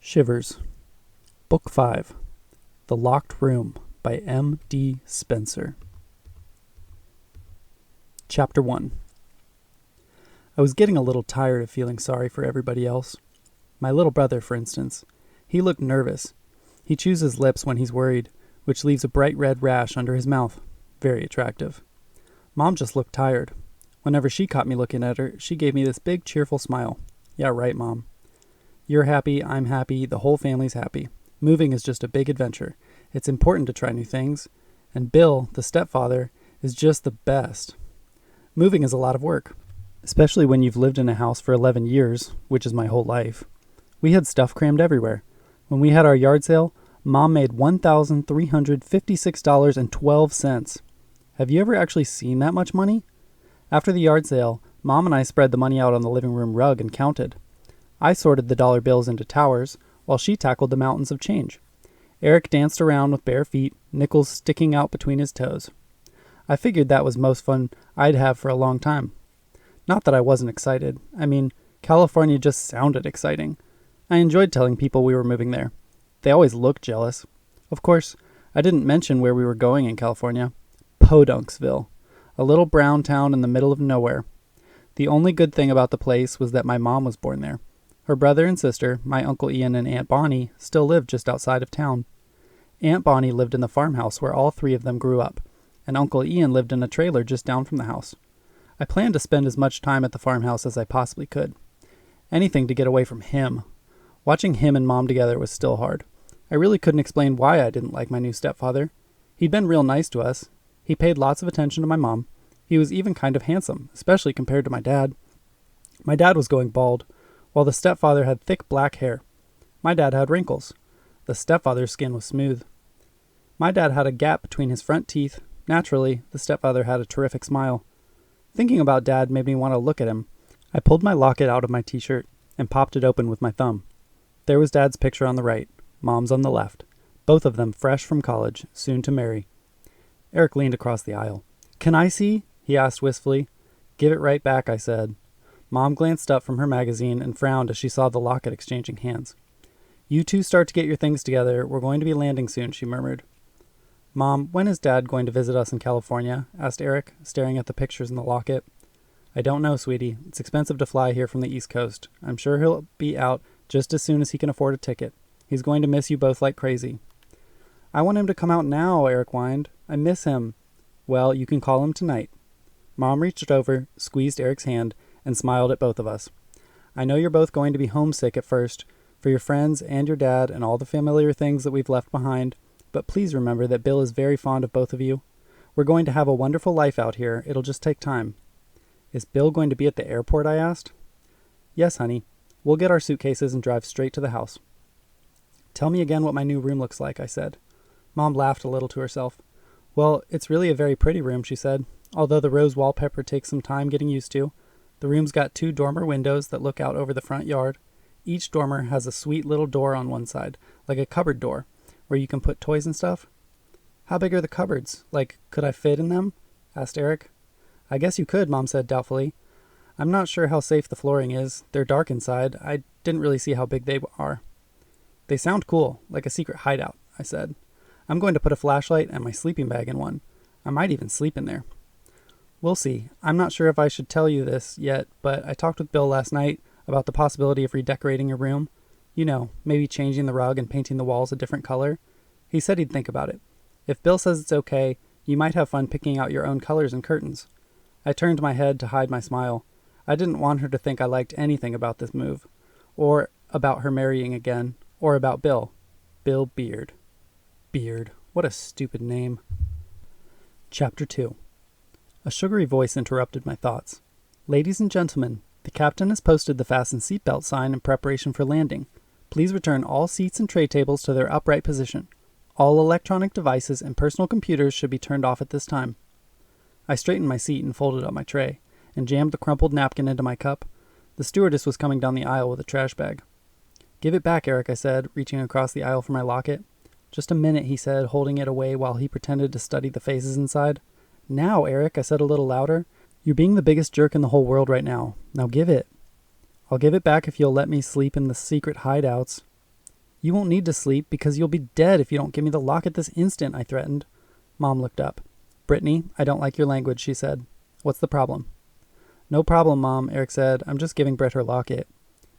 Shivers, Book 5, The Locked Room by M. D. Spenser. Chapter 1. I was getting a little tired of feeling sorry for everybody else. My little brother, for instance. He looked nervous. He chews his lips when he's worried, which leaves a bright red rash under his mouth. Very attractive. Mom just looked tired. Whenever she caught me looking at her, she gave me this big, cheerful smile. Yeah, right, Mom. You're happy, I'm happy, the whole family's happy. Moving is just a big adventure. It's important to try new things. And Bill, the stepfather, is just the best. Moving is a lot of work, especially when you've lived in a house for 11 years, which is my whole life. We had stuff crammed everywhere. When we had our yard sale, Mom made $1,356.12. Have you ever actually seen that much money? After the yard sale, Mom and I spread the money out on the living room rug and counted. I sorted the dollar bills into towers, while she tackled the mountains of change. Eric danced around with bare feet, nickels sticking out between his toes. I figured that was most fun I'd have for a long time. Not that I wasn't excited. I mean, California just sounded exciting. I enjoyed telling people we were moving there. They always looked jealous. Of course, I didn't mention where we were going in California. Podunksville, a little brown town in the middle of nowhere. The only good thing about the place was that my mom was born there. Her brother and sister, my Uncle Ian and Aunt Bonnie, still lived just outside of town. Aunt Bonnie lived in the farmhouse where all three of them grew up, and Uncle Ian lived in a trailer just down from the house. I planned to spend as much time at the farmhouse as I possibly could. Anything to get away from him. Watching him and Mom together was still hard. I really couldn't explain why I didn't like my new stepfather. He'd been real nice to us. He paid lots of attention to my mom. He was even kind of handsome, especially compared to my dad. My dad was going bald, while the stepfather had thick black hair. My dad had wrinkles. The stepfather's skin was smooth. My dad had a gap between his front teeth. Naturally, the stepfather had a terrific smile. Thinking about Dad made me want to look at him. I pulled my locket out of my t-shirt and popped it open with my thumb. There was Dad's picture on the right, Mom's on the left, both of them fresh from college, soon to marry. Eric leaned across the aisle. "Can I see?" he asked wistfully. "Give it right back," I said. Mom glanced up from her magazine and frowned as she saw the locket exchanging hands. "You two start to get your things together. We're going to be landing soon," she murmured. "Mom, when is Dad going to visit us in California?" asked Eric, staring at the pictures in the locket. "I don't know, sweetie. It's expensive to fly here from the East Coast. I'm sure he'll be out just as soon as he can afford a ticket. He's going to miss you both like crazy." "I want him to come out now," Eric whined. "I miss him." "Well, you can call him tonight." Mom reached over, squeezed Eric's hand, and smiled at both of us. "I know you're both going to be homesick at first, for your friends and your dad and all the familiar things that we've left behind, but please remember that Bill is very fond of both of you. We're going to have a wonderful life out here. It'll just take time." "Is Bill going to be at the airport?" I asked. "Yes, honey. We'll get our suitcases and drive straight to the house." "Tell me again what my new room looks like," I said. Mom laughed a little to herself. "Well, it's really a very pretty room," she said, "although the rose wallpaper takes some time getting used to. The room's got 2 dormer windows that look out over the front yard. Each dormer has a sweet little door on one side, like a cupboard door, where you can put toys and stuff." "How big are the cupboards? Like, could I fit in them?" asked Eric. "I guess you could," Mom said doubtfully. "I'm not sure how safe the flooring is. They're dark inside. I didn't really see how big they are." "They sound cool, like a secret hideout," I said. "I'm going to put a flashlight and my sleeping bag in one. I might even sleep in there." "We'll see. I'm not sure if I should tell you this yet, but I talked with Bill last night about the possibility of redecorating your room. You know, maybe changing the rug and painting the walls a different color. He said he'd think about it. If Bill says it's okay, you might have fun picking out your own colors and curtains." I turned my head to hide my smile. I didn't want her to think I liked anything about this move, or about her marrying again, or about Bill. Bill Beard. Beard. What a stupid name. Chapter 2. A sugary voice interrupted my thoughts. "Ladies and gentlemen, the captain has posted the fasten seatbelt sign in preparation for landing. Please return all seats and tray tables to their upright position. All electronic devices and personal computers should be turned off at this time." I straightened my seat and folded up my tray, and jammed the crumpled napkin into my cup. The stewardess was coming down the aisle with a trash bag. "Give it back, Eric," I said, reaching across the aisle for my locket. "Just a minute," he said, holding it away while he pretended to study the faces inside. "Now, Eric," I said a little louder. "You're being the biggest jerk in the whole world right now. Now give it." "I'll give it back if you'll let me sleep in the secret hideouts." You won't need to sleep because you'll be dead if you don't give me the locket this instant, I threatened. Mom looked up. Brittany, I don't like your language, she said. What's the problem? No problem, Mom, Eric said. I'm just giving Britt her locket.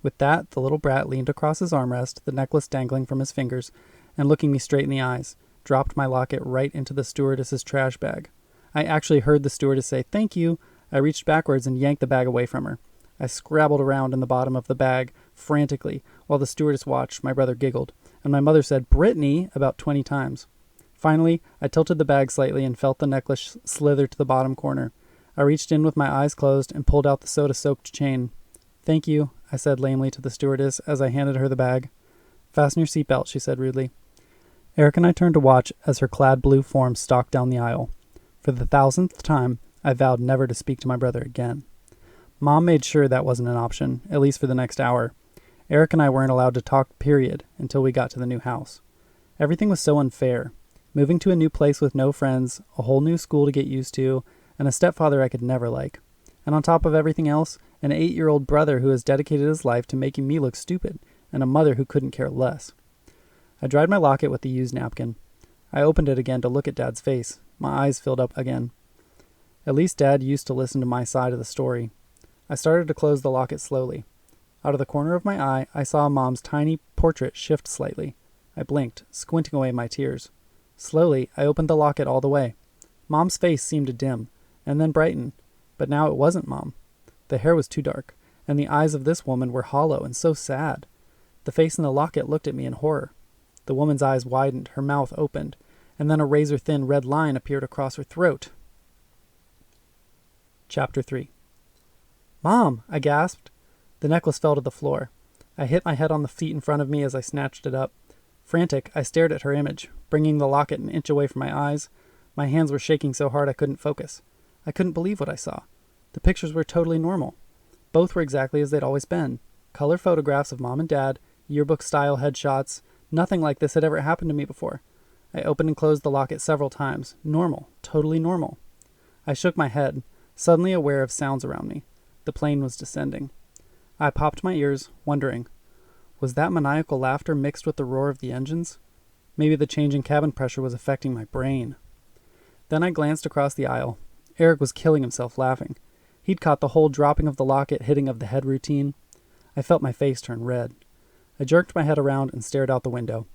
With that, the little brat leaned across his armrest, the necklace dangling from his fingers, and looking me straight in the eyes, dropped my locket right into the stewardess's trash bag. I actually heard the stewardess say, "Thank you." I reached backwards and yanked the bag away from her. I scrabbled around in the bottom of the bag, frantically, while the stewardess watched. My brother giggled, and my mother said, "Brittany," about 20 times. Finally, I tilted the bag slightly and felt the necklace slither to the bottom corner. I reached in with my eyes closed and pulled out the soda-soaked chain. "Thank you," I said lamely to the stewardess as I handed her the bag. "Fasten your seatbelt," she said rudely. Eric and I turned to watch as her clad blue form stalked down the aisle. For the 1000th time, I vowed never to speak to my brother again. Mom made sure that wasn't an option, at least for the next hour. Eric and I weren't allowed to talk, period, until we got to the new house. Everything was so unfair. Moving to a new place with no friends, a whole new school to get used to, and a stepfather I could never like. And on top of everything else, an 8-year-old brother who has dedicated his life to making me look stupid, and a mother who couldn't care less. I dried my locket with the used napkin. I opened it again to look at Dad's face. My eyes filled up again. At least Dad used to listen to my side of the story. I started to close the locket slowly. Out of the corner of my eye, I saw Mom's tiny portrait shift slightly. I blinked, squinting away my tears. Slowly, I opened the locket all the way. Mom's face seemed to dim, and then brighten, but now it wasn't Mom. The hair was too dark, and the eyes of this woman were hollow and so sad. The face in the locket looked at me in horror. The woman's eyes widened, her mouth opened, and then a razor-thin red line appeared across her throat. Chapter 3. "Mom!" I gasped. The necklace fell to the floor. I hit my head on the feet in front of me as I snatched it up. Frantic, I stared at her image, bringing the locket an inch away from my eyes. My hands were shaking so hard I couldn't focus. I couldn't believe what I saw. The pictures were totally normal. Both were exactly as they'd always been. Color photographs of Mom and Dad, yearbook-style headshots. Nothing like this had ever happened to me before. I opened and closed the locket several times. Normal. Totally normal. I shook my head, suddenly aware of sounds around me. The plane was descending. I popped my ears, wondering, was that maniacal laughter mixed with the roar of the engines? Maybe the change in cabin pressure was affecting my brain. Then I glanced across the aisle. Eric was killing himself laughing. He'd caught the whole dropping of the locket, hitting of the head routine. I felt my face turn red. I jerked my head around and stared out the window.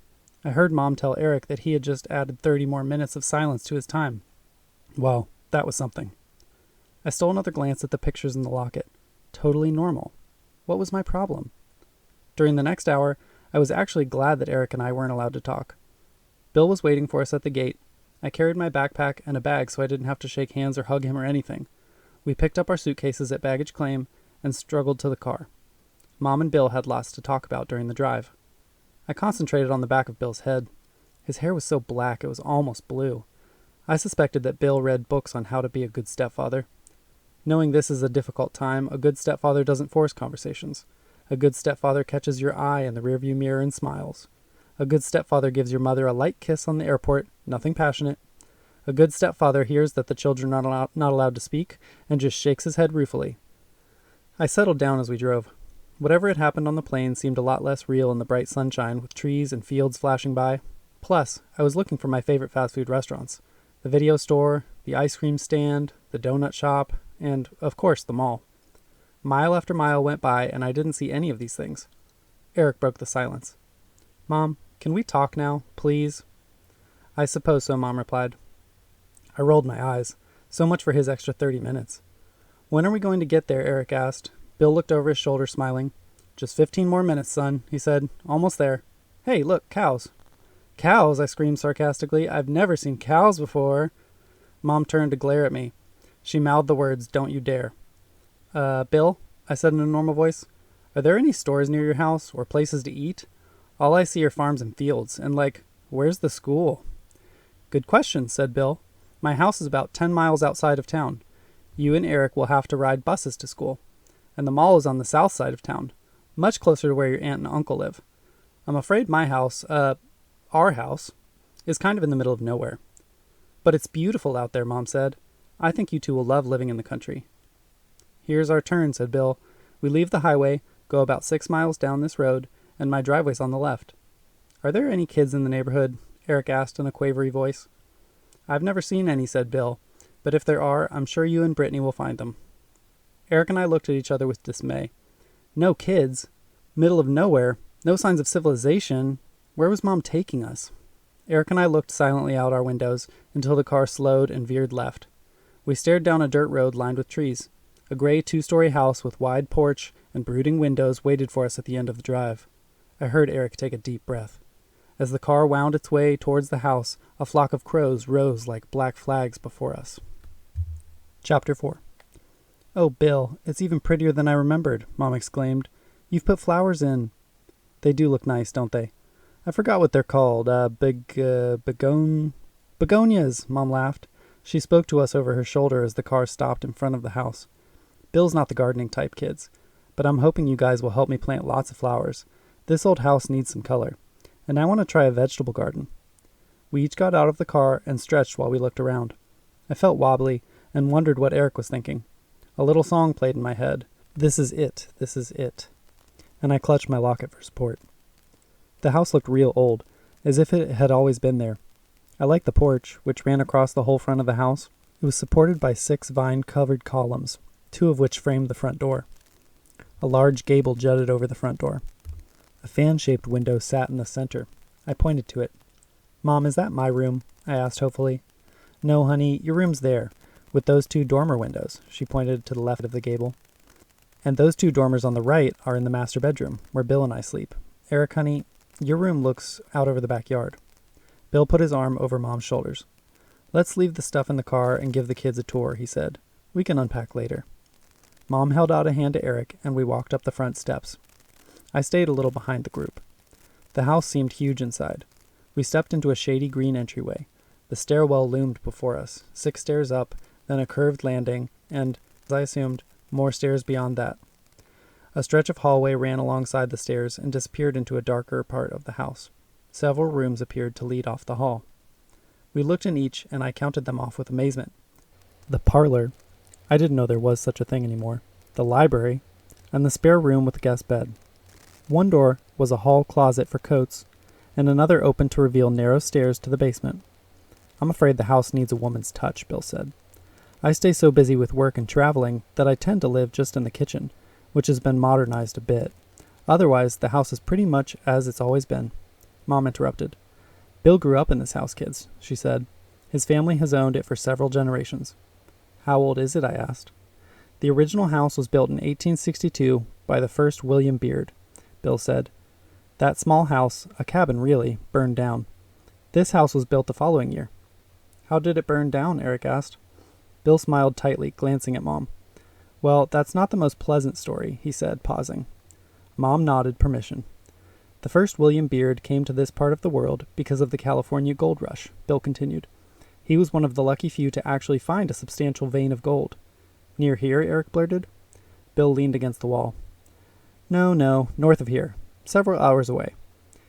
I heard Mom tell Eric that he had just added 30 more minutes of silence to his time. Well, that was something. I stole another glance at the pictures in the locket. Totally normal. What was my problem? During the next hour, I was actually glad that Eric and I weren't allowed to talk. Bill was waiting for us at the gate. I carried my backpack and a bag so I didn't have to shake hands or hug him or anything. We picked up our suitcases at baggage claim and struggled to the car. Mom and Bill had lots to talk about during the drive. I concentrated on the back of Bill's head. His hair was so black it was almost blue. I suspected that Bill read books on how to be a good stepfather. Knowing this is a difficult time, a good stepfather doesn't force conversations. A good stepfather catches your eye in the rearview mirror and smiles. A good stepfather gives your mother a light kiss on the airport, nothing passionate. A good stepfather hears that the children are not allowed to speak and just shakes his head ruefully. I settled down as we drove. Whatever had happened on the plane seemed a lot less real in the bright sunshine with trees and fields flashing by. Plus, I was looking for my favorite fast food restaurants. The video store, the ice cream stand, the donut shop, and, of course, the mall. Mile after mile went by, and I didn't see any of these things. Eric broke the silence. "Mom, can we talk now, please?" "I suppose so," Mom replied. I rolled my eyes. So much for his extra 30 minutes. "When are we going to get there?" Eric asked. Bill looked over his shoulder, smiling. "Just 15 more minutes, son," he said. "Almost there. Hey, look, cows." "Cows?" I screamed sarcastically. "I've never seen cows before." Mom turned to glare at me. She mouthed the words, "Don't you dare." Bill," I said in a normal voice, "are there any stores near your house or places to eat? All I see are farms and fields, and where's the school?" "Good question," said Bill. "My house is about 10 miles outside of town. You and Eric will have to ride buses to school. And the mall is on the south side of town, much closer to where your aunt and uncle live. I'm afraid my house, our house, is kind of in the middle of nowhere. But it's beautiful out there," Mom said. "I think you two will love living in the country." "Here's our turn," said Bill. "We leave the highway, go about 6 miles down this road, and my driveway's on the left." Are there any kids in the neighborhood? Eric asked in a quavery voice. I've never seen any, said Bill, but if there are, I'm sure you and Brittany will find them. Eric and I looked at each other with dismay. No kids? Middle of nowhere? No signs of civilization? Where was Mom taking us? Eric and I looked silently out our windows until the car slowed and veered left. We stared down a dirt road lined with trees. A gray 2-story house with wide porch and brooding windows waited for us at the end of the drive. I heard Eric take a deep breath. As the car wound its way towards the house, a flock of crows rose like black flags before us. Chapter 4. Oh, Bill, it's even prettier than I remembered, Mom exclaimed. You've put flowers in. They do look nice, don't they? I forgot what they're called. Begonias, Mom laughed. She spoke to us over her shoulder as the car stopped in front of the house. Bill's not the gardening type, kids, but I'm hoping you guys will help me plant lots of flowers. This old house needs some color, and I want to try a vegetable garden. We each got out of the car and stretched while we looked around. I felt wobbly and wondered what Eric was thinking. A little song played in my head. This is it, this is it. And I clutched my locket for support. The house looked real old, as if it had always been there. I liked the porch, which ran across the whole front of the house. It was supported by 6 vine-covered columns, 2 of which framed the front door. A large gable jutted over the front door. A fan-shaped window sat in the center. I pointed to it. Mom, is that my room? I asked hopefully. No, honey, your room's there, with those 2 dormer windows. She pointed to the left of the gable. And those 2 dormers on the right are in the master bedroom, where Bill and I sleep. Eric, honey, your room looks out over the backyard. Bill put his arm over Mom's shoulders. Let's leave the stuff in the car and give the kids a tour, he said. We can unpack later. Mom held out a hand to Eric, and we walked up the front steps. I stayed a little behind the group. The house seemed huge inside. We stepped into a shady green entryway. The stairwell loomed before us, 6 stairs up, then a curved landing, and, as I assumed, more stairs beyond that. A stretch of hallway ran alongside the stairs and disappeared into a darker part of the house. Several rooms appeared to lead off the hall. We looked in each, and I counted them off with amazement. The parlor, I didn't know there was such a thing anymore, the library, and the spare room with the guest bed. One door was a hall closet for coats, and another opened to reveal narrow stairs to the basement. I'm afraid the house needs a woman's touch, Bill said. I stay so busy with work and traveling that I tend to live just in the kitchen, which has been modernized a bit. Otherwise, the house is pretty much as it's always been. Mom interrupted. Bill grew up in this house, kids, she said. His family has owned it for several generations. How old is it? I asked. The original house was built in 1862 by the first William Beard, Bill said. That small house, a cabin really, burned down. This house was built the following year. How did it burn down? Eric asked. Bill smiled tightly, glancing at Mom. Well, that's not the most pleasant story, he said, pausing. Mom nodded permission. The first William Beard came to this part of the world because of the California gold rush, Bill continued. He was one of the lucky few to actually find a substantial vein of gold. Near here? Eric blurted. Bill leaned against the wall. No, north of here, several hours away.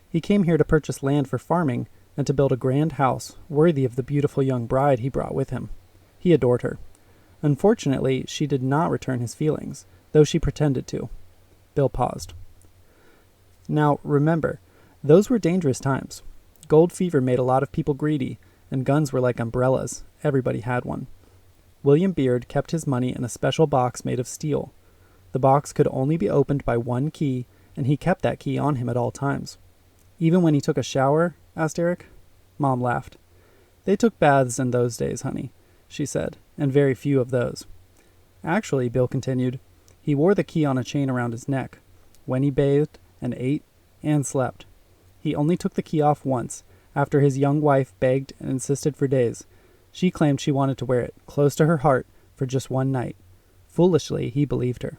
He came here to purchase land for farming and to build a grand house worthy of the beautiful young bride he brought with him. He adored her. Unfortunately, she did not return his feelings, though she pretended to. Bill paused. Now, remember, those were dangerous times. Gold fever made a lot of people greedy, and guns were like umbrellas. Everybody had one. William Beard kept his money in a special box made of steel. The box could only be opened by one key, and he kept that key on him at all times. Even when he took a shower? Asked Eric. Mom laughed. They took baths in those days, honey, she said, and very few of those. Actually, Bill continued, he wore the key on a chain around his neck, when he bathed and ate and slept. He only took the key off once, after his young wife begged and insisted for days. She claimed she wanted to wear it, close to her heart, for just one night. Foolishly, he believed her.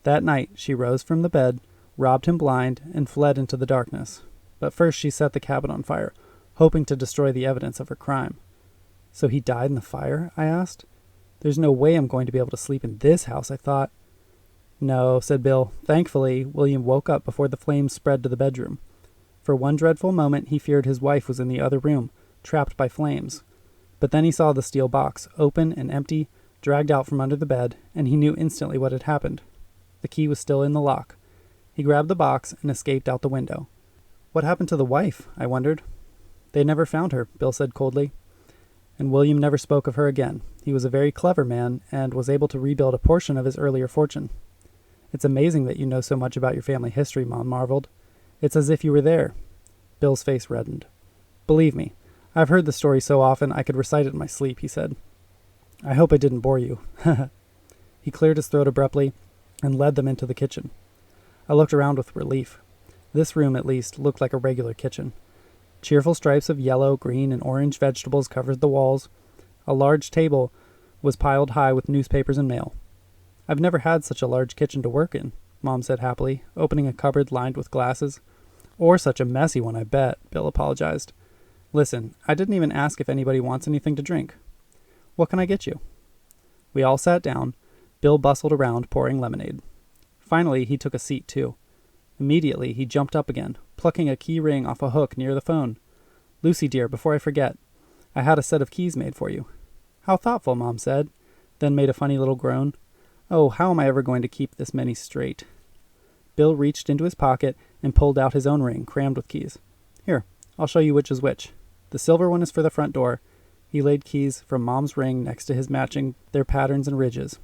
That night, she rose from the bed, robbed him blind, and fled into the darkness. But first she set the cabin on fire, hoping to destroy the evidence of her crime. So he died in the fire? I asked. There's no way I'm going to be able to sleep in this house, I thought. No, said Bill. Thankfully, William woke up before the flames spread to the bedroom. For one dreadful moment, he feared his wife was in the other room, trapped by flames. But then he saw the steel box, open and empty, dragged out from under the bed, and he knew instantly what had happened. The key was still in the lock. He grabbed the box and escaped out the window. What happened to the wife? I wondered. They never found her, Bill said coldly. And William never spoke of her again. He was a very clever man and was able to rebuild a portion of his earlier fortune. It's amazing that you know so much about your family history, Mom marveled. It's as if you were there. Bill's face reddened. Believe me, I've heard the story so often I could recite it in my sleep, he said. I hope I didn't bore you. He cleared his throat abruptly and led them into the kitchen. I looked around with relief. This room, at least, looked like a regular kitchen. Cheerful stripes of yellow, green, and orange vegetables covered the walls. A large table was piled high with newspapers and mail. I've never had such a large kitchen to work in, Mom said happily, opening a cupboard lined with glasses. Or such a messy one, I bet, Bill apologized. Listen, I didn't even ask if anybody wants anything to drink. What can I get you? We all sat down. Bill bustled around, pouring lemonade. Finally, he took a seat, too. Immediately, he jumped up again, plucking a key ring off a hook near the phone. Lucy, dear, before I forget, I had a set of keys made for you. How thoughtful, Mom said, then made a funny little groan. Oh, how am I ever going to keep this many straight? Bill reached into his pocket and pulled out his own ring, crammed with keys. Here, I'll show you which is which. The silver one is for the front door. He laid keys from Mom's ring next to his, matching their patterns and ridges.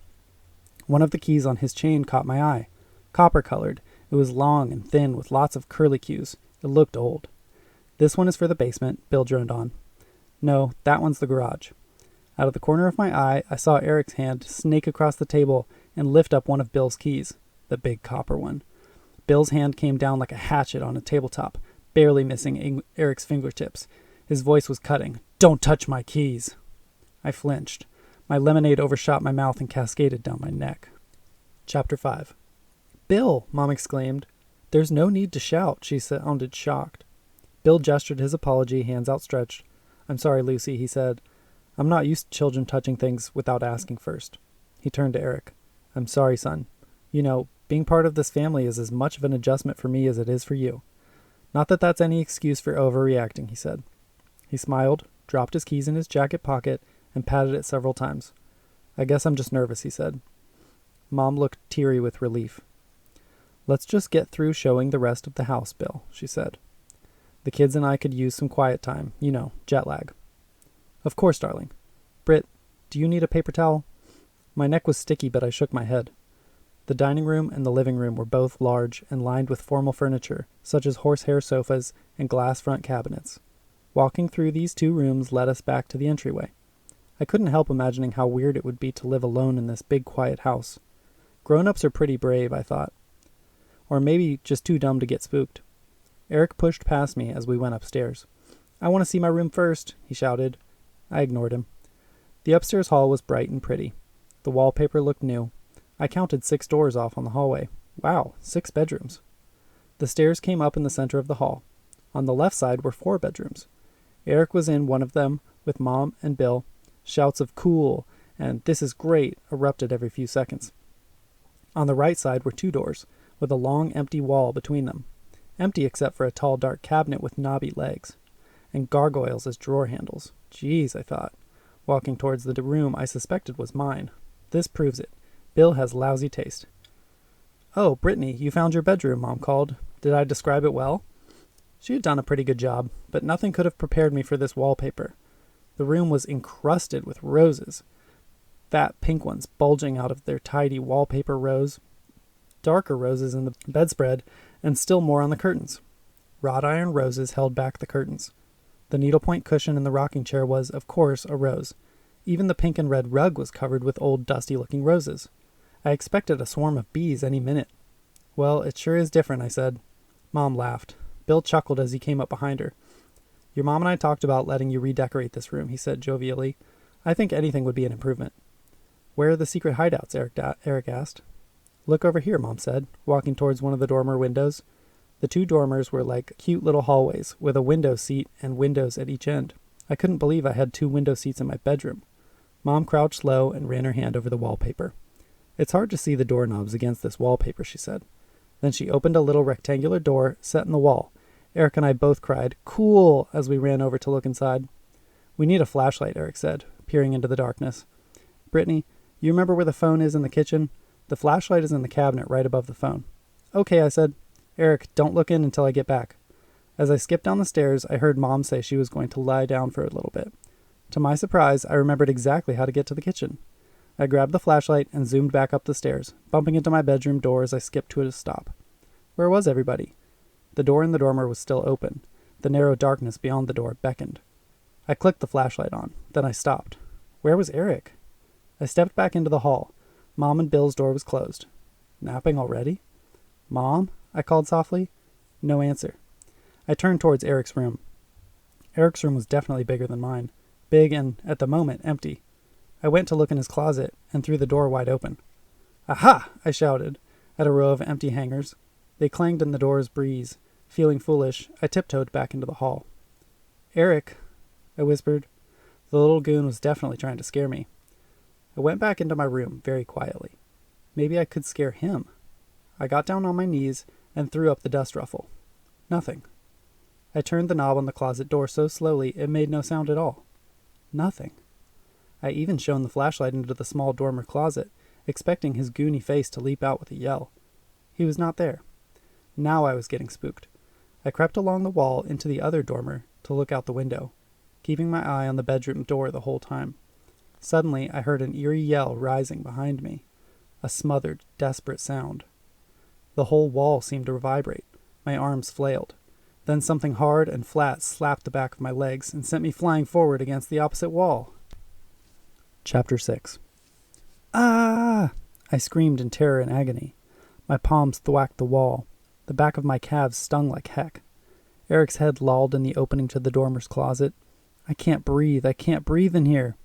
One of the keys on his chain caught my eye. Copper-colored. It was long and thin with lots of curlicues. It looked old. This one is for the basement, Bill droned on. No, that one's the garage. Out of the corner of my eye, I saw Eric's hand snake across the table and lift up one of Bill's keys, the big copper one. Bill's hand came down like a hatchet on a tabletop, barely missing Eric's fingertips. His voice was cutting. Don't touch my keys. I flinched. My lemonade overshot my mouth and cascaded down my neck. Chapter 5. Bill, Mom exclaimed. There's no need to shout, she sounded shocked. Bill gestured his apology, hands outstretched. I'm sorry, Lucy, he said. I'm not used to children touching things without asking first. He turned to Eric. I'm sorry, son. You know, being part of this family is as much of an adjustment for me as it is for you. Not that that's any excuse for overreacting, he said. He smiled, dropped his keys in his jacket pocket, and patted it several times. I guess I'm just nervous, he said. Mom looked teary with relief. Let's just get through showing the rest of the house, Bill, she said. The kids and I could use some quiet time, you know, jet lag. Of course, darling. Britt, do you need a paper towel? My neck was sticky, but I shook my head. The dining room and the living room were both large and lined with formal furniture, such as horsehair sofas and glass front cabinets. Walking through these two rooms led us back to the entryway. I couldn't help imagining how weird it would be to live alone in this big, quiet house. Grown-ups are pretty brave, I thought. Or maybe just too dumb to get spooked. Eric pushed past me as we went upstairs. I want to see my room first, he shouted. I ignored him. The upstairs hall was bright and pretty. The wallpaper looked new. I counted 6 doors off on the hallway. Wow, 6 bedrooms. The stairs came up in the center of the hall. On the left side were 4 bedrooms. Eric was in one of them with Mom and Bill. Shouts of cool and this is great erupted every few seconds. On the right side were 2 doors, with a long empty wall between them. Empty except for a tall dark cabinet with knobby legs. And gargoyles as drawer handles. Geez, I thought, walking towards the room I suspected was mine. This proves it. Bill has lousy taste. Oh, Brittany, you found your bedroom, Mom called. Did I describe it well? She had done a pretty good job, but nothing could have prepared me for this wallpaper. The room was encrusted with roses. Fat pink ones bulging out of their tidy wallpaper rows. Darker roses in the bedspread, and still more on the curtains. Wrought iron roses held back the curtains. The needlepoint cushion in the rocking chair was, of course, a rose. Even the pink and red rug was covered with old, dusty-looking roses. I expected a swarm of bees any minute. Well, it sure is different, I said. Mom laughed. Bill chuckled as he came up behind her. Your mom and I talked about letting you redecorate this room, he said jovially. I think anything would be an improvement. Where are the secret hideouts? Eric asked. Look over here, Mom said, walking towards one of the dormer windows. The 2 dormers were like cute little hallways, with a window seat and windows at each end. I couldn't believe I had 2 window seats in my bedroom. Mom crouched low and ran her hand over the wallpaper. It's hard to see the doorknobs against this wallpaper, she said. Then she opened a little rectangular door set in the wall. Eric and I both cried, cool, as we ran over to look inside. We need a flashlight, Eric said, peering into the darkness. Brittany, you remember where the phone is in the kitchen? The flashlight is in the cabinet right above the phone. Okay, I said. Eric, don't look in until I get back. As I skipped down the stairs, I heard Mom say she was going to lie down for a little bit. To my surprise, I remembered exactly how to get to the kitchen. I grabbed the flashlight and zoomed back up the stairs, bumping into my bedroom door as I skipped to a stop. Where was everybody? The door in the dormer was still open. The narrow darkness beyond the door beckoned. I clicked the flashlight on. Then I stopped. Where was Eric? I stepped back into the hall. Mom and Bill's door was closed. Napping already? Mom? I called softly. No answer. I turned towards Eric's room. Eric's room was definitely bigger than mine. Big and, at the moment, empty. I went to look in his closet and threw the door wide open. Aha! I shouted at a row of empty hangers. They clanged in the door's breeze. Feeling foolish, I tiptoed back into the hall. Eric, I whispered. The little goon was definitely trying to scare me. I went back into my room very quietly. Maybe I could scare him. I got down on my knees and threw up the dust ruffle. Nothing. I turned the knob on the closet door so slowly it made no sound at all. Nothing. I even shone the flashlight into the small dormer closet, expecting his goony face to leap out with a yell. He was not there. Now I was getting spooked. I crept along the wall into the other dormer to look out the window, keeping my eye on the bedroom door the whole time. Suddenly, I heard an eerie yell rising behind me, a smothered, desperate sound. The whole wall seemed to vibrate. My arms flailed. Then something hard and flat slapped the back of my legs and sent me flying forward against the opposite wall. Chapter 6. Ah! I screamed in terror and agony. My palms thwacked the wall. The back of my calves stung like heck. Eric's head lolled in the opening to the dormer's closet. I can't breathe in here.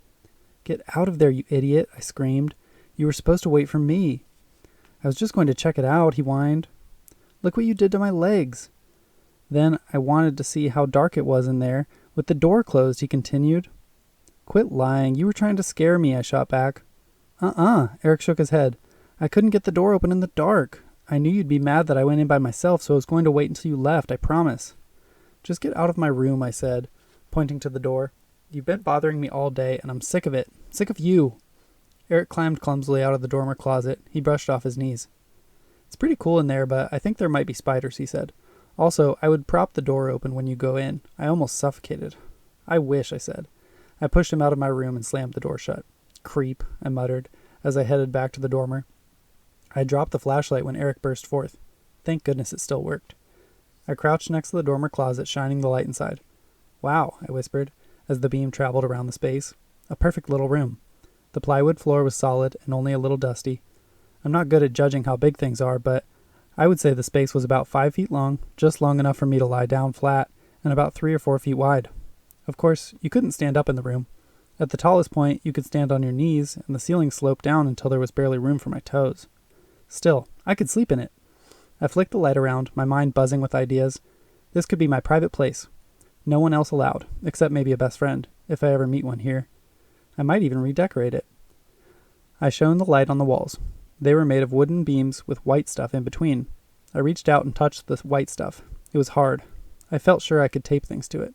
Get out of there, you idiot, I screamed. You were supposed to wait for me. I was just going to check it out, he whined. Look what you did to my legs. Then I wanted to see how dark it was in there, with the door closed, he continued. Quit lying, you were trying to scare me, I shot back. Eric shook his head. I couldn't get the door open in the dark. I knew you'd be mad that I went in by myself, so I was going to wait until you left, I promise. Just get out of my room, I said, pointing to the door. You've been bothering me all day, and I'm sick of it. Sick of you. Eric climbed clumsily out of the dormer closet. He brushed off his knees. It's pretty cool in there, but I think there might be spiders, he said. Also, I would prop the door open when you go in. I almost suffocated. I wish, I said. I pushed him out of my room and slammed the door shut. Creep, I muttered, as I headed back to the dormer. I dropped the flashlight when Eric burst forth. Thank goodness it still worked. I crouched next to the dormer closet, shining the light inside. Wow, I whispered, as the beam traveled around the space. A perfect little room. The plywood floor was solid and only a little dusty. I'm not good at judging how big things are, but I would say the space was about 5 feet long, just long enough for me to lie down flat, and about 3 or 4 feet wide. Of course, you couldn't stand up in the room. At the tallest point, you could stand on your knees, and the ceiling sloped down until there was barely room for my toes. Still, I could sleep in it. I flicked the light around, my mind buzzing with ideas. This could be my private place. No one else allowed, except maybe a best friend, if I ever meet one here. I might even redecorate it. I shone the light on the walls. They were made of wooden beams with white stuff in between. I reached out and touched the white stuff. It was hard. I felt sure I could tape things to it.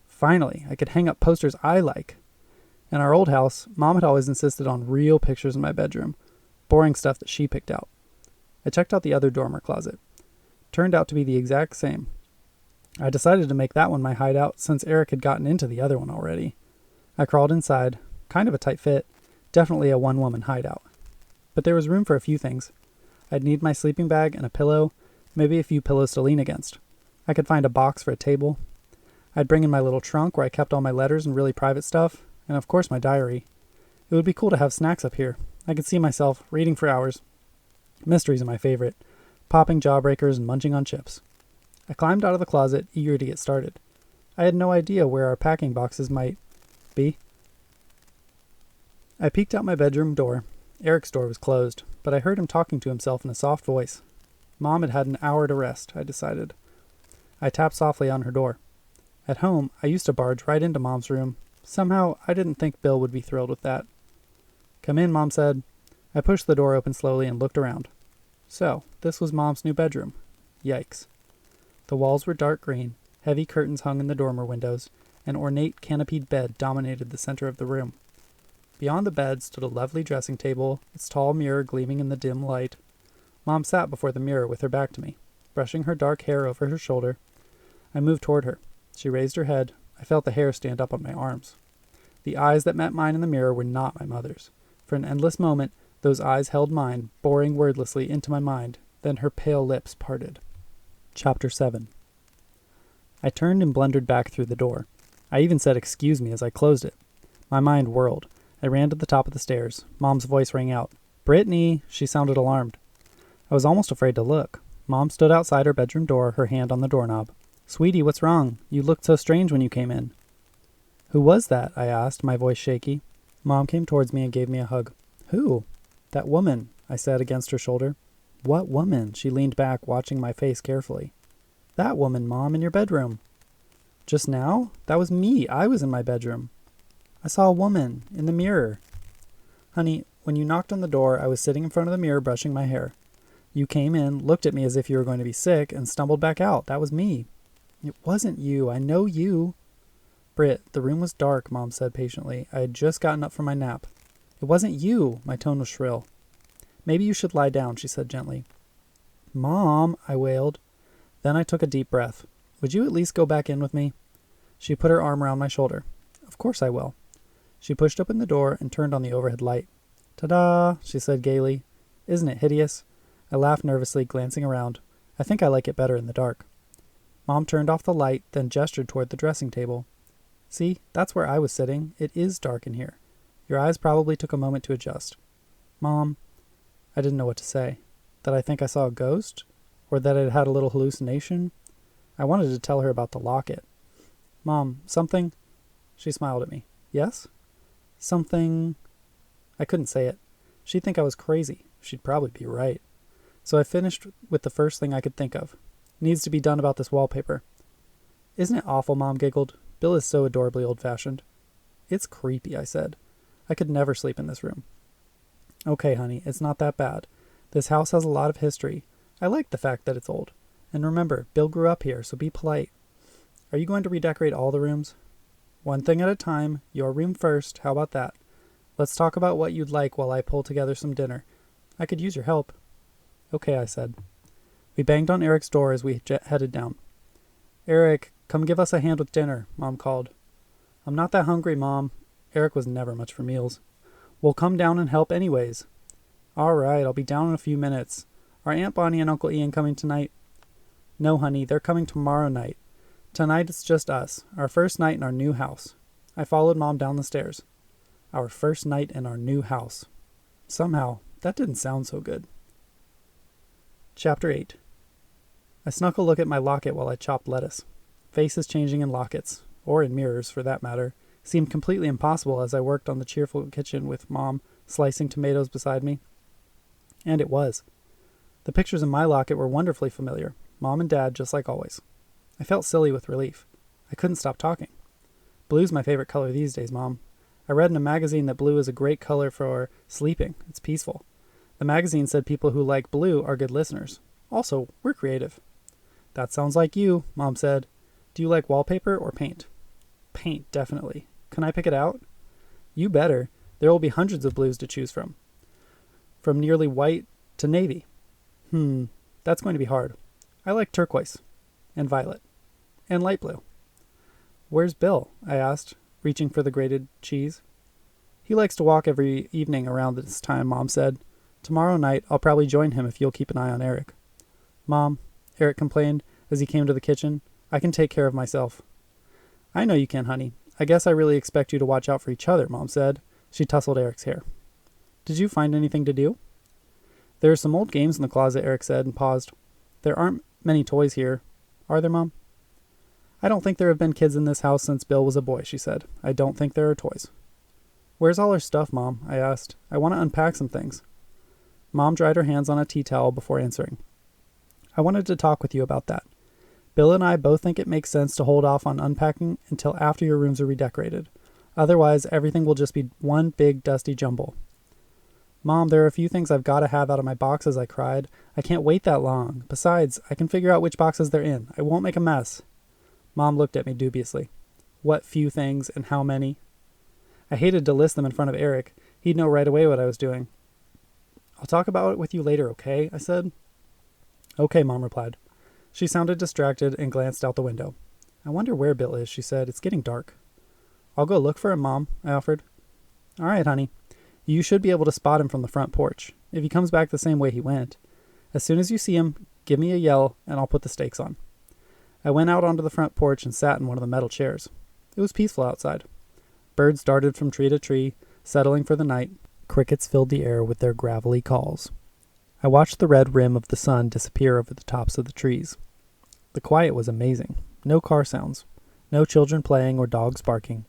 Finally, I could hang up posters I like. In our old house, Mom had always insisted on real pictures in my bedroom, boring stuff that she picked out. I checked out the other dormer closet. Turned out to be the exact same. I decided to make that one my hideout since Eric had gotten into the other one already. I crawled inside, kind of a tight fit, definitely a one-woman hideout. But there was room for a few things. I'd need my sleeping bag and a pillow, maybe a few pillows to lean against. I could find a box for a table. I'd bring in my little trunk where I kept all my letters and really private stuff, and of course my diary. It would be cool to have snacks up here. I could see myself reading for hours. Mysteries are my favorite, popping jawbreakers and munching on chips. I climbed out of the closet, eager to get started. I had no idea where our packing boxes might be. I peeked out my bedroom door. Eric's door was closed, but I heard him talking to himself in a soft voice. Mom had had an hour to rest, I decided. I tapped softly on her door. At home, I used to barge right into Mom's room. Somehow, I didn't think Bill would be thrilled with that. Come in, Mom said. I pushed the door open slowly and looked around. So, this was Mom's new bedroom. Yikes. The walls were dark green, heavy curtains hung in the dormer windows, an ornate canopied bed dominated the center of the room. Beyond the bed stood a lovely dressing table, its tall mirror gleaming in the dim light. Mom sat before the mirror with her back to me, brushing her dark hair over her shoulder. I moved toward her. She raised her head. I felt the hair stand up on my arms. The eyes that met mine in the mirror were not my mother's. For an endless moment, those eyes held mine, boring wordlessly into my mind. Then her pale lips parted. Chapter 7. I turned and blundered back through the door. I even said excuse me as I closed it. My mind whirled. I ran to the top of the stairs. Mom's voice rang out. "Brittany!" She sounded alarmed. I was almost afraid to look. Mom stood outside her bedroom door, her hand on the doorknob. "Sweetie, what's wrong? You looked so strange when you came in." "Who was that?" I asked, my voice shaky. Mom came towards me and gave me a hug. "Who?" "That woman," I said against her shoulder. "What woman?" She leaned back, watching my face carefully. "That woman, Mom, in your bedroom." "Just now? That was me. I was in my bedroom." "I saw a woman in the mirror." "Honey, when you knocked on the door, I was sitting in front of the mirror brushing my hair. You came in, looked at me as if you were going to be sick, and stumbled back out. That was me." "It wasn't you. I know you." "Britt, the room was dark," Mom said patiently. "I had just gotten up from my nap." "It wasn't you." My tone was shrill. "Maybe you should lie down," she said gently. "Mom," I wailed. Then I took a deep breath. "Would you at least go back in with me?" She put her arm around my shoulder. "Of course I will." She pushed open the door and turned on the overhead light. "Ta-da!" she said gaily. "Isn't it hideous?" I laughed nervously, glancing around. I think I like it better in the dark. Mom turned off the light, then gestured toward the dressing table. "See, that's where I was sitting. It is dark in here. Your eyes probably took a moment to adjust." "Mom," I didn't know what to say. That I think I saw a ghost? Or that I'd had a little hallucination? I wanted to tell her about the locket. "Mom, something..." She smiled at me. "Yes?" "Something..." I couldn't say it. She'd think I was crazy. She'd probably be right. So I finished with the first thing I could think of. "Needs to be done about this wallpaper." "Isn't it awful?" Mom giggled. "Bill is so adorably old-fashioned." "It's creepy," I said. "I could never sleep in this room." "Okay, honey, it's not that bad. This house has a lot of history. I like the fact that it's old. And remember, Bill grew up here, so be polite. Are you going to redecorate all the rooms?" "One thing at a time. Your room first. How about that? Let's talk about what you'd like while I pull together some dinner. I could use your help." "Okay," I said. We banged on Eric's door as we headed down. "Eric, come give us a hand with dinner," Mom called. "I'm not that hungry, Mom." Eric was never much for meals. "We'll come down and help anyways." "All right, I'll be down in a few minutes. Are Aunt Bonnie and Uncle Ian coming tonight?" "No, honey, they're coming tomorrow night. Tonight it's just us, our first night in our new house." I followed Mom down the stairs. Our first night in our new house. Somehow, that didn't sound so good. Chapter 8. I snuck a look at my locket while I chopped lettuce. Faces changing in lockets, or in mirrors for that matter, seemed completely impossible as I worked on the cheerful kitchen with Mom slicing tomatoes beside me. And it was. The pictures in my locket were wonderfully familiar. Mom and Dad, just like always. I felt silly with relief. I couldn't stop talking. "Blue's my favorite color these days, Mom. I read in a magazine that blue is a great color for sleeping. It's peaceful. The magazine said people who like blue are good listeners. Also, we're creative." "That sounds like you," Mom said. "Do you like wallpaper or paint?" "Paint, definitely. Can I pick it out?" "You better. There will be hundreds of blues to choose from. From nearly white to navy." That's going to be hard. I like turquoise. And violet. And light blue." "Where's Bill?" I asked, reaching for the grated cheese. "He likes to walk every evening around this time," Mom said. "Tomorrow night, I'll probably join him if you'll keep an eye on Eric." "Mom," Eric complained as he came to the kitchen, "I can take care of myself." "I know you can, honey. I guess I really expect you to watch out for each other," Mom said. She tousled Eric's hair. "Did you find anything to do?" "There are some old games in the closet," Eric said and paused. "There aren't many toys here. Are there, Mom?" "I don't think there have been kids in this house since Bill was a boy," she said. "I don't think there are toys." "Where's all our stuff, Mom?" I asked. "I want to unpack some things." Mom dried her hands on a tea towel before answering. "I wanted to talk with you about that. Bill and I both think it makes sense to hold off on unpacking until after your rooms are redecorated. Otherwise, everything will just be one big dusty jumble." "Mom, there are a few things I've got to have out of my boxes," I cried. "I can't wait that long. Besides, I can figure out which boxes they're in. I won't make a mess." Mom looked at me dubiously. "What few things and how many?" I hated to list them in front of Eric. He'd know right away what I was doing. "I'll talk about it with you later, okay?" I said. "Okay," Mom replied. She sounded distracted and glanced out the window. I wonder where Bill is, she said. It's getting dark. I'll go look for him, Mom, I offered. All right, honey. You should be able to spot him from the front porch, if he comes back the same way he went. As soon as you see him, give me a yell, and I'll put the stakes on. I went out onto the front porch and sat in one of the metal chairs. It was peaceful outside. Birds darted from tree to tree, settling for the night. Crickets filled the air with their gravelly calls. I watched the red rim of the sun disappear over the tops of the trees. The quiet was amazing. No car sounds. No children playing or dogs barking.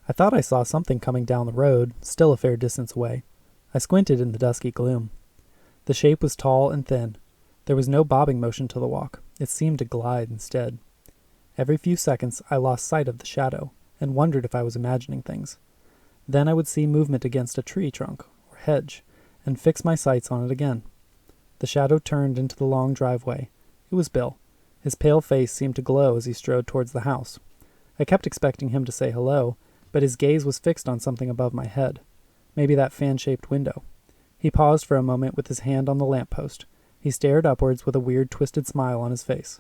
I thought I saw something coming down the road, still a fair distance away. I squinted in the dusky gloom. The shape was tall and thin. There was no bobbing motion to the walk. It seemed to glide instead. Every few seconds I lost sight of the shadow and wondered if I was imagining things. Then I would see movement against a tree trunk or hedge and fix my sights on it again. The shadow turned into the long driveway. It was Bill. His pale face seemed to glow as he strode towards the house. I kept expecting him to say hello, but his gaze was fixed on something above my head. Maybe that fan-shaped window. He paused for a moment with his hand on the lamppost. He stared upwards with a weird, twisted smile on his face.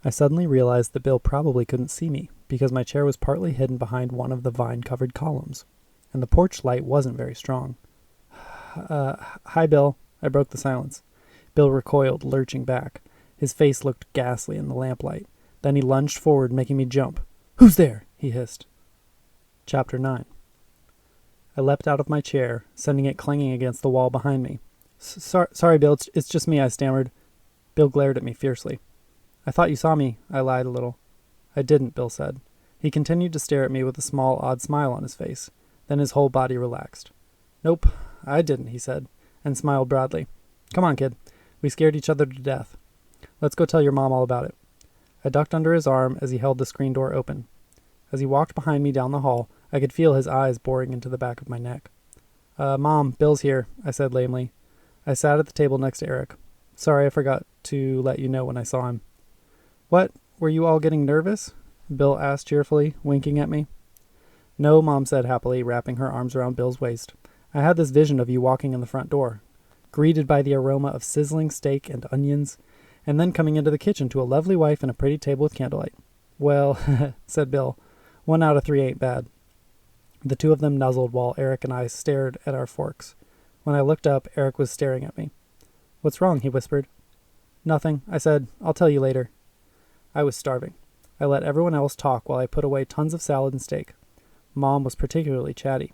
I suddenly realized that Bill probably couldn't see me, because my chair was partly hidden behind one of the vine-covered columns, and the porch light wasn't very strong. Hi, Bill. I broke the silence. Bill recoiled, lurching back. His face looked ghastly in the lamplight. Then he lunged forward, making me jump. "Who's there?" he hissed. Chapter 9. I leapt out of my chair, sending it clanging against the wall behind me. Sorry, Bill, it's just me," I stammered. Bill glared at me fiercely. "I thought you saw me," I lied a little. "I didn't," Bill said. He continued to stare at me with a small, odd smile on his face. Then his whole body relaxed. "Nope, I didn't," he said, and smiled broadly. "Come on, kid. We scared each other to death. Let's go tell your mom all about it." I ducked under his arm as he held the screen door open. As he walked behind me down the hall, I could feel his eyes boring into the back of my neck. Mom, Bill's here," I said lamely. I sat at the table next to Eric. "Sorry, I forgot to let you know when I saw him." "What? Were you all getting nervous?" Bill asked cheerfully, winking at me. "No," Mom said happily, wrapping her arms around Bill's waist. "I had this vision of you walking in the front door, greeted by the aroma of sizzling steak and onions, and then coming into the kitchen to a lovely wife and a pretty table with candlelight." "Well," said Bill, 1 out of 3 ain't bad." The two of them nuzzled while Eric and I stared at our forks. When I looked up, Eric was staring at me. "What's wrong?" he whispered. "Nothing," I said. "I'll tell you later." I was starving. I let everyone else talk while I put away tons of salad and steak. Mom was particularly chatty.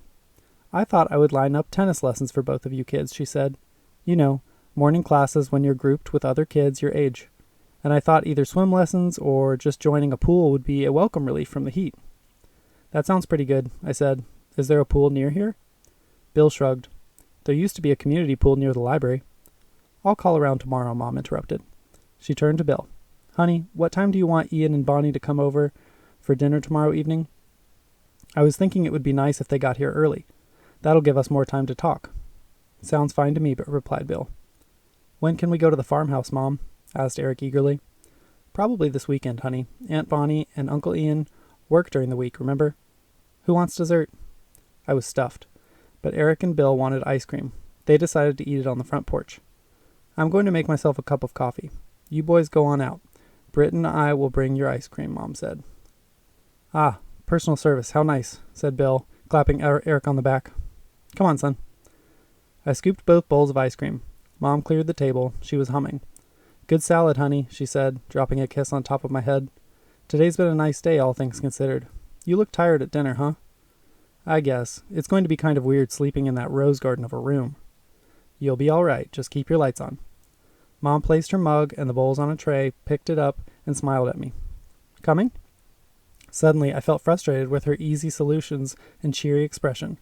"I thought I would line up tennis lessons for both of you kids," she said. "You know, morning classes when you're grouped with other kids your age. And I thought either swim lessons or just joining a pool would be a welcome relief from the heat." "That sounds pretty good," I said. "Is there a pool near here?" Bill shrugged. "There used to be a community pool near the library." "I'll call around tomorrow," Mom interrupted. She turned to Bill. "Honey, what time do you want Ian and Bonnie to come over for dinner tomorrow evening?" "I was thinking it would be nice if they got here early. That'll give us more time to talk." "Sounds fine to me," replied Bill. "When can we go to the farmhouse, Mom?" asked Eric eagerly. "Probably this weekend, honey. Aunt Bonnie and Uncle Ian work during the week, remember? Who wants dessert?" I was stuffed, but Eric and Bill wanted ice cream. They decided to eat it on the front porch. "I'm going to make myself a cup of coffee. You boys go on out. Britt and I will bring your ice cream," Mom said. "Ah, personal service, how nice," said Bill, clapping Eric on the back. "Come on, son." I scooped both bowls of ice cream. Mom cleared the table. She was humming. "Good salad, honey," she said, dropping a kiss on top of my head. "Today's been a nice day, all things considered. You look tired at dinner, huh?" "I guess. It's going to be kind of weird sleeping in that rose garden of a room." "You'll be all right. Just keep your lights on." Mom placed her mug and the bowls on a tray, picked it up, and smiled at me. "Coming?" Suddenly, I felt frustrated with her easy solutions and cheery expression.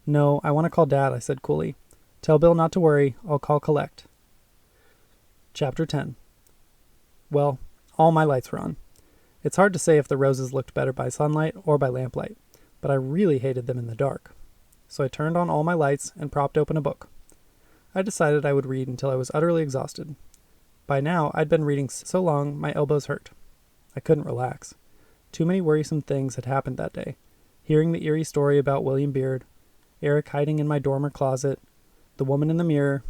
"No, I want to call Dad," I said coolly. "Tell Bill not to worry. I'll call collect." Chapter 10. Well, all my lights were on. It's hard to say if the roses looked better by sunlight or by lamplight, but I really hated them in the dark. So I turned on all my lights and propped open a book. I decided I would read until I was utterly exhausted. By now, I'd been reading so long my elbows hurt. I couldn't relax. Too many worrisome things had happened that day. Hearing the eerie story about William Beard, Eric hiding in my dormer closet, the woman in the mirror,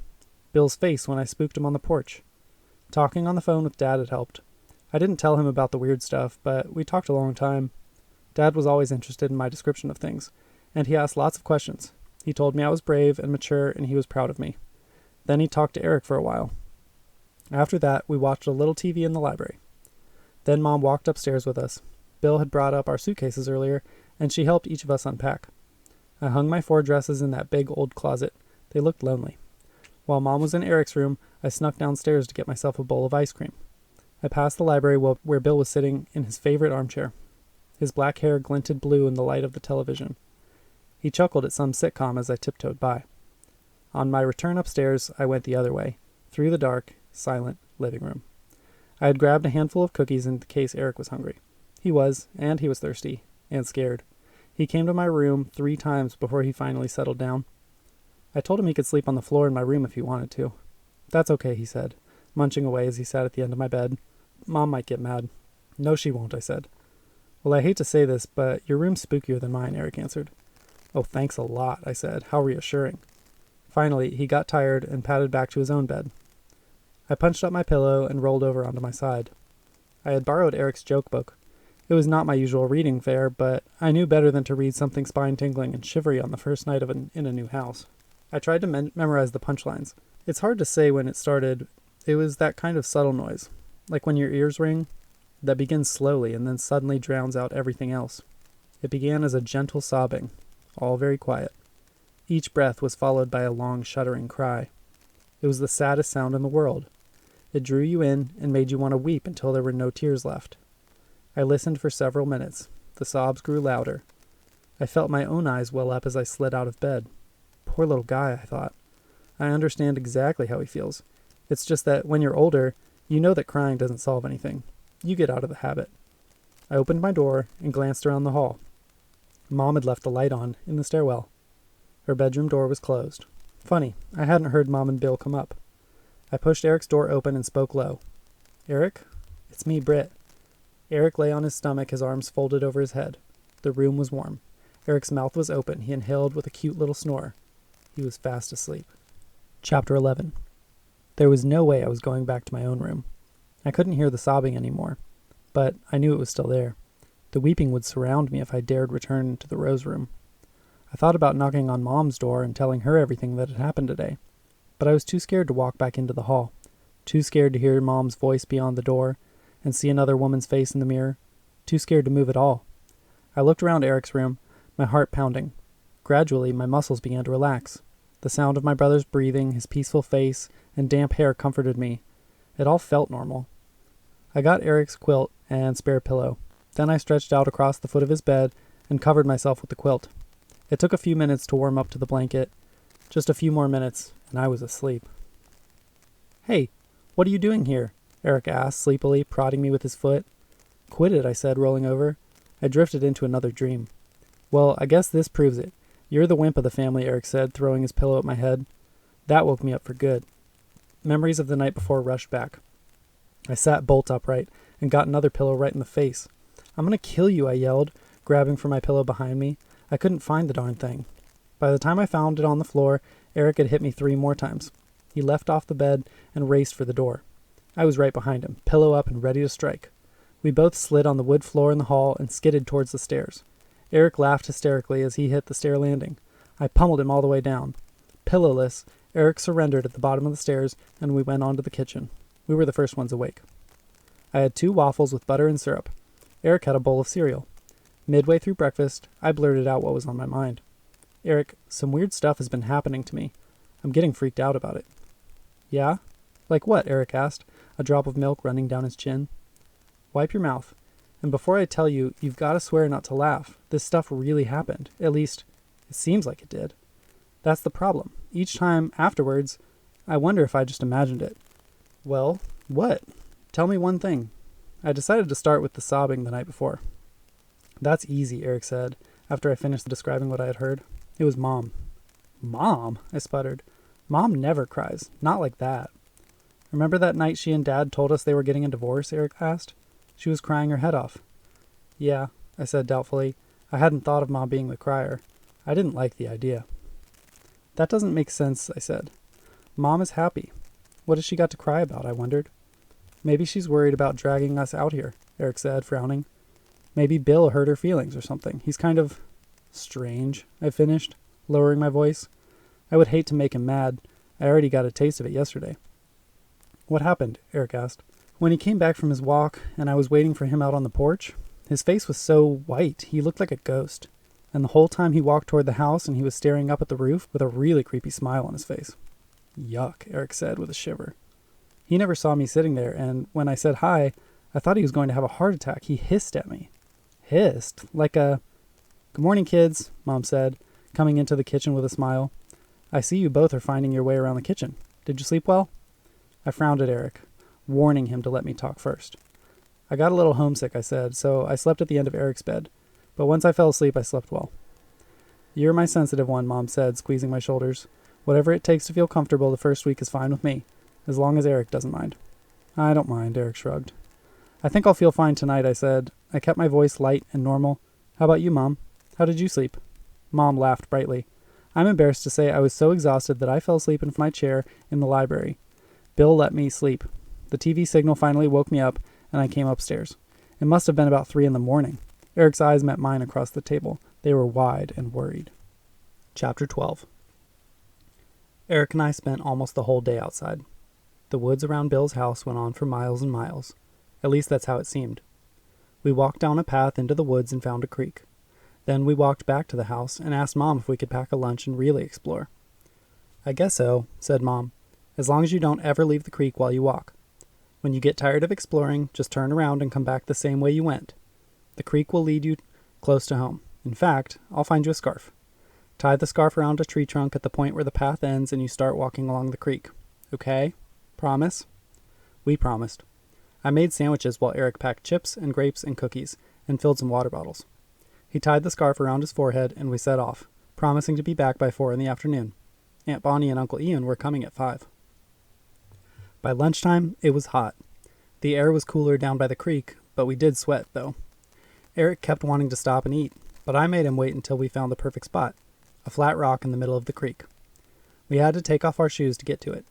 Bill's face when I spooked him on the porch. Talking on the phone with Dad had helped. I didn't tell him about the weird stuff, but we talked a long time. Dad was always interested in my description of things, and he asked lots of questions. He told me I was brave and mature, and he was proud of me. Then he talked to Eric for a while. After that, we watched a little TV in the library. Then Mom walked upstairs with us. Bill had brought up our suitcases earlier, and she helped each of us unpack. I hung my 4 dresses in that big old closet. They looked lonely. While Mom was in Eric's room, I snuck downstairs to get myself a bowl of ice cream. I passed the library where Bill was sitting in his favorite armchair. His black hair glinted blue in the light of the television. He chuckled at some sitcom as I tiptoed by. On my return upstairs, I went the other way, through the dark, silent living room. I had grabbed a handful of cookies in case Eric was hungry. He was thirsty, and scared. He came to my room 3 times before he finally settled down. I told him he could sleep on the floor in my room if he wanted to. That's okay, he said, munching away as he sat at the end of my bed. Mom might get mad. No, she won't, I said. Well, I hate to say this, but your room's spookier than mine, Eric answered. Oh, thanks a lot, I said. How reassuring. Finally, he got tired and padded back to his own bed. I punched up my pillow and rolled over onto my side. I had borrowed Eric's joke book. It was not my usual reading fare, but I knew better than to read something spine-tingling and shivery on the first night in a new house. I tried to memorize the punchlines. It's hard to say when it started. It was that kind of subtle noise, like when your ears ring, that begins slowly and then suddenly drowns out everything else. It began as a gentle sobbing, all very quiet. Each breath was followed by a long, shuddering cry. It was the saddest sound in the world. It drew you in and made you want to weep until there were no tears left. I listened for several minutes. The sobs grew louder. I felt my own eyes well up as I slid out of bed. Poor little guy, I thought. I understand exactly how he feels. It's just that when you're older, you know that crying doesn't solve anything. You get out of the habit. I opened my door and glanced around the hall. Mom had left the light on in the stairwell. Her bedroom door was closed. Funny, I hadn't heard Mom and Bill come up. I pushed Eric's door open and spoke low. Eric? It's me, Britt. Eric lay on his stomach, his arms folded over his head. The room was warm. Eric's mouth was open. He inhaled with a cute little snore. He was fast asleep. Chapter 11. There was no way I was going back to my own room. I couldn't hear the sobbing anymore, but I knew it was still there. The weeping would surround me if I dared return to the Rose Room. I thought about knocking on Mom's door and telling her everything that had happened today, but I was too scared to walk back into the hall, too scared to hear Mom's voice beyond the door and see another woman's face in the mirror, too scared to move at all. I looked around Eric's room, my heart pounding. Gradually, my muscles began to relax. The sound of my brother's breathing, his peaceful face, and damp hair comforted me. It all felt normal. I got Eric's quilt and spare pillow. Then I stretched out across the foot of his bed and covered myself with the quilt. It took a few minutes to warm up to the blanket. Just a few more minutes, and I was asleep. Hey, what are you doing here? Eric asked, sleepily, prodding me with his foot. Quit it, I said, rolling over. I drifted into another dream. Well, I guess this proves it. You're the wimp of the family, Eric said, throwing his pillow at my head. That woke me up for good. Memories of the night before rushed back. I sat bolt upright and got another pillow right in the face. I'm going to kill you, I yelled, grabbing for my pillow behind me. I couldn't find the darn thing. By the time I found it on the floor, Eric had hit me 3 more times. He left off the bed and raced for the door. I was right behind him, pillow up and ready to strike. We both slid on the wood floor in the hall and skidded towards the stairs. Eric laughed hysterically as he hit the stair landing. I pummeled him all the way down. Pillowless, Eric surrendered at the bottom of the stairs, and we went on to the kitchen. We were the first ones awake. I had 2 waffles with butter and syrup. Eric had a bowl of cereal. Midway through breakfast, I blurted out what was on my mind. Eric, some weird stuff has been happening to me. I'm getting freaked out about it. Yeah? Like what? Eric asked, a drop of milk running down his chin. Wipe your mouth. And before I tell you, you've got to swear not to laugh. This stuff really happened. At least, it seems like it did. That's the problem. Each time afterwards, I wonder if I just imagined it. Well, what? Tell me one thing. I decided to start with the sobbing the night before. That's easy, Eric said, after I finished describing what I had heard. It was Mom. Mom? I sputtered. Mom never cries. Not like that. Remember that night she and Dad told us they were getting a divorce? Eric asked. She was crying her head off. Yeah, I said doubtfully. I hadn't thought of Mom being the crier. I didn't like the idea. That doesn't make sense, I said. Mom is happy. What has she got to cry about? I wondered. Maybe she's worried about dragging us out here, Eric said, frowning. Maybe Bill hurt her feelings or something. He's kind of strange, I finished, lowering my voice. I would hate to make him mad. I already got a taste of it yesterday. What happened? Eric asked. When he came back from his walk and I was waiting for him out on the porch, his face was so white he looked like a ghost. And the whole time he walked toward the house and he was staring up at the roof with a really creepy smile on his face. Yuck, Eric said with a shiver. He never saw me sitting there, and when I said hi, I thought he was going to have a heart attack. He hissed at me. Hissed? Like a... Good morning, kids, Mom said, coming into the kitchen with a smile. I see you both are finding your way around the kitchen. Did you sleep well? I frowned at Eric, warning him to let me talk first. I got a little homesick, I said, so I slept at the end of Eric's bed. But once I fell asleep, I slept well. You're my sensitive one, Mom said, squeezing my shoulders. Whatever it takes to feel comfortable the first week is fine with me, as long as Eric doesn't mind. I don't mind, Eric shrugged. I think I'll feel fine tonight, I said. I kept my voice light and normal. How about you, Mom? How did you sleep? Mom laughed brightly. I'm embarrassed to say I was so exhausted that I fell asleep in my chair in the library. Bill let me sleep. The TV signal finally woke me up, and I came upstairs. It must have been about 3 a.m. Eric's eyes met mine across the table. They were wide and worried. Chapter 12. Eric and I spent almost the whole day outside. The woods around Bill's house went on for miles and miles. At least that's how it seemed. We walked down a path into the woods and found a creek. Then we walked back to the house and asked Mom if we could pack a lunch and really explore. I guess so, said Mom, as long as you don't ever leave the creek while you walk. When you get tired of exploring, just turn around and come back the same way you went. The creek will lead you close to home. In fact, I'll find you a scarf. Tie the scarf around a tree trunk at the point where the path ends and you start walking along the creek. Okay? Promise? We promised. I made sandwiches while Eric packed chips and grapes and cookies and filled some water bottles. He tied the scarf around his forehead and we set off, promising to be back by 4 p.m. Aunt Bonnie and Uncle Ian were coming at 5. By lunchtime, it was hot. The air was cooler down by the creek, but we did sweat, though. Eric kept wanting to stop and eat, but I made him wait until we found the perfect spot, a flat rock in the middle of the creek. We had to take off our shoes to get to it.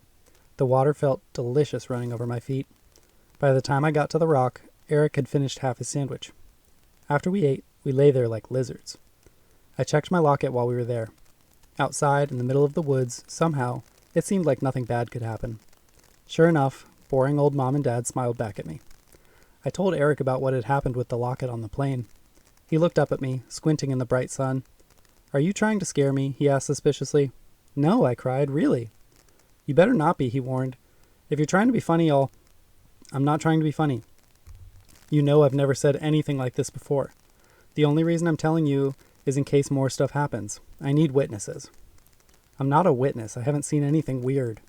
The water felt delicious running over my feet. By the time I got to the rock, Eric had finished half his sandwich. After we ate, we lay there like lizards. I checked my locket while we were there. Outside, in the middle of the woods, somehow, it seemed like nothing bad could happen. Sure enough, boring old Mom and Dad smiled back at me. I told Eric about what had happened with the locket on the plane. He looked up at me, squinting in the bright sun. Are you trying to scare me? He asked suspiciously. No, I cried, really. You better not be, he warned. If you're trying to be funny, I'm not trying to be funny. You know I've never said anything like this before. The only reason I'm telling you is in case more stuff happens. I need witnesses. I'm not a witness. I haven't seen anything weird.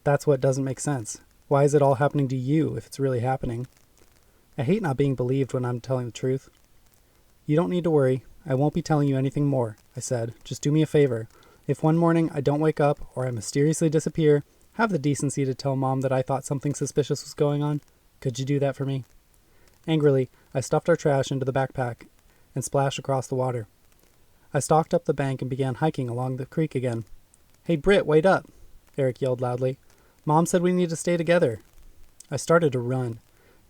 That's what doesn't make sense. Why is it all happening to you if it's really happening? I hate not being believed when I'm telling the truth. You don't need to worry. I won't be telling you anything more, I said. Just do me a favor. If one morning I don't wake up or I mysteriously disappear, have the decency to tell Mom that I thought something suspicious was going on. Could you do that for me? Angrily, I stuffed our trash into the backpack and splashed across the water. I stalked up the bank and began hiking along the creek again. Hey, Britt, wait up, Eric yelled loudly. Mom said we need to stay together. I started to run.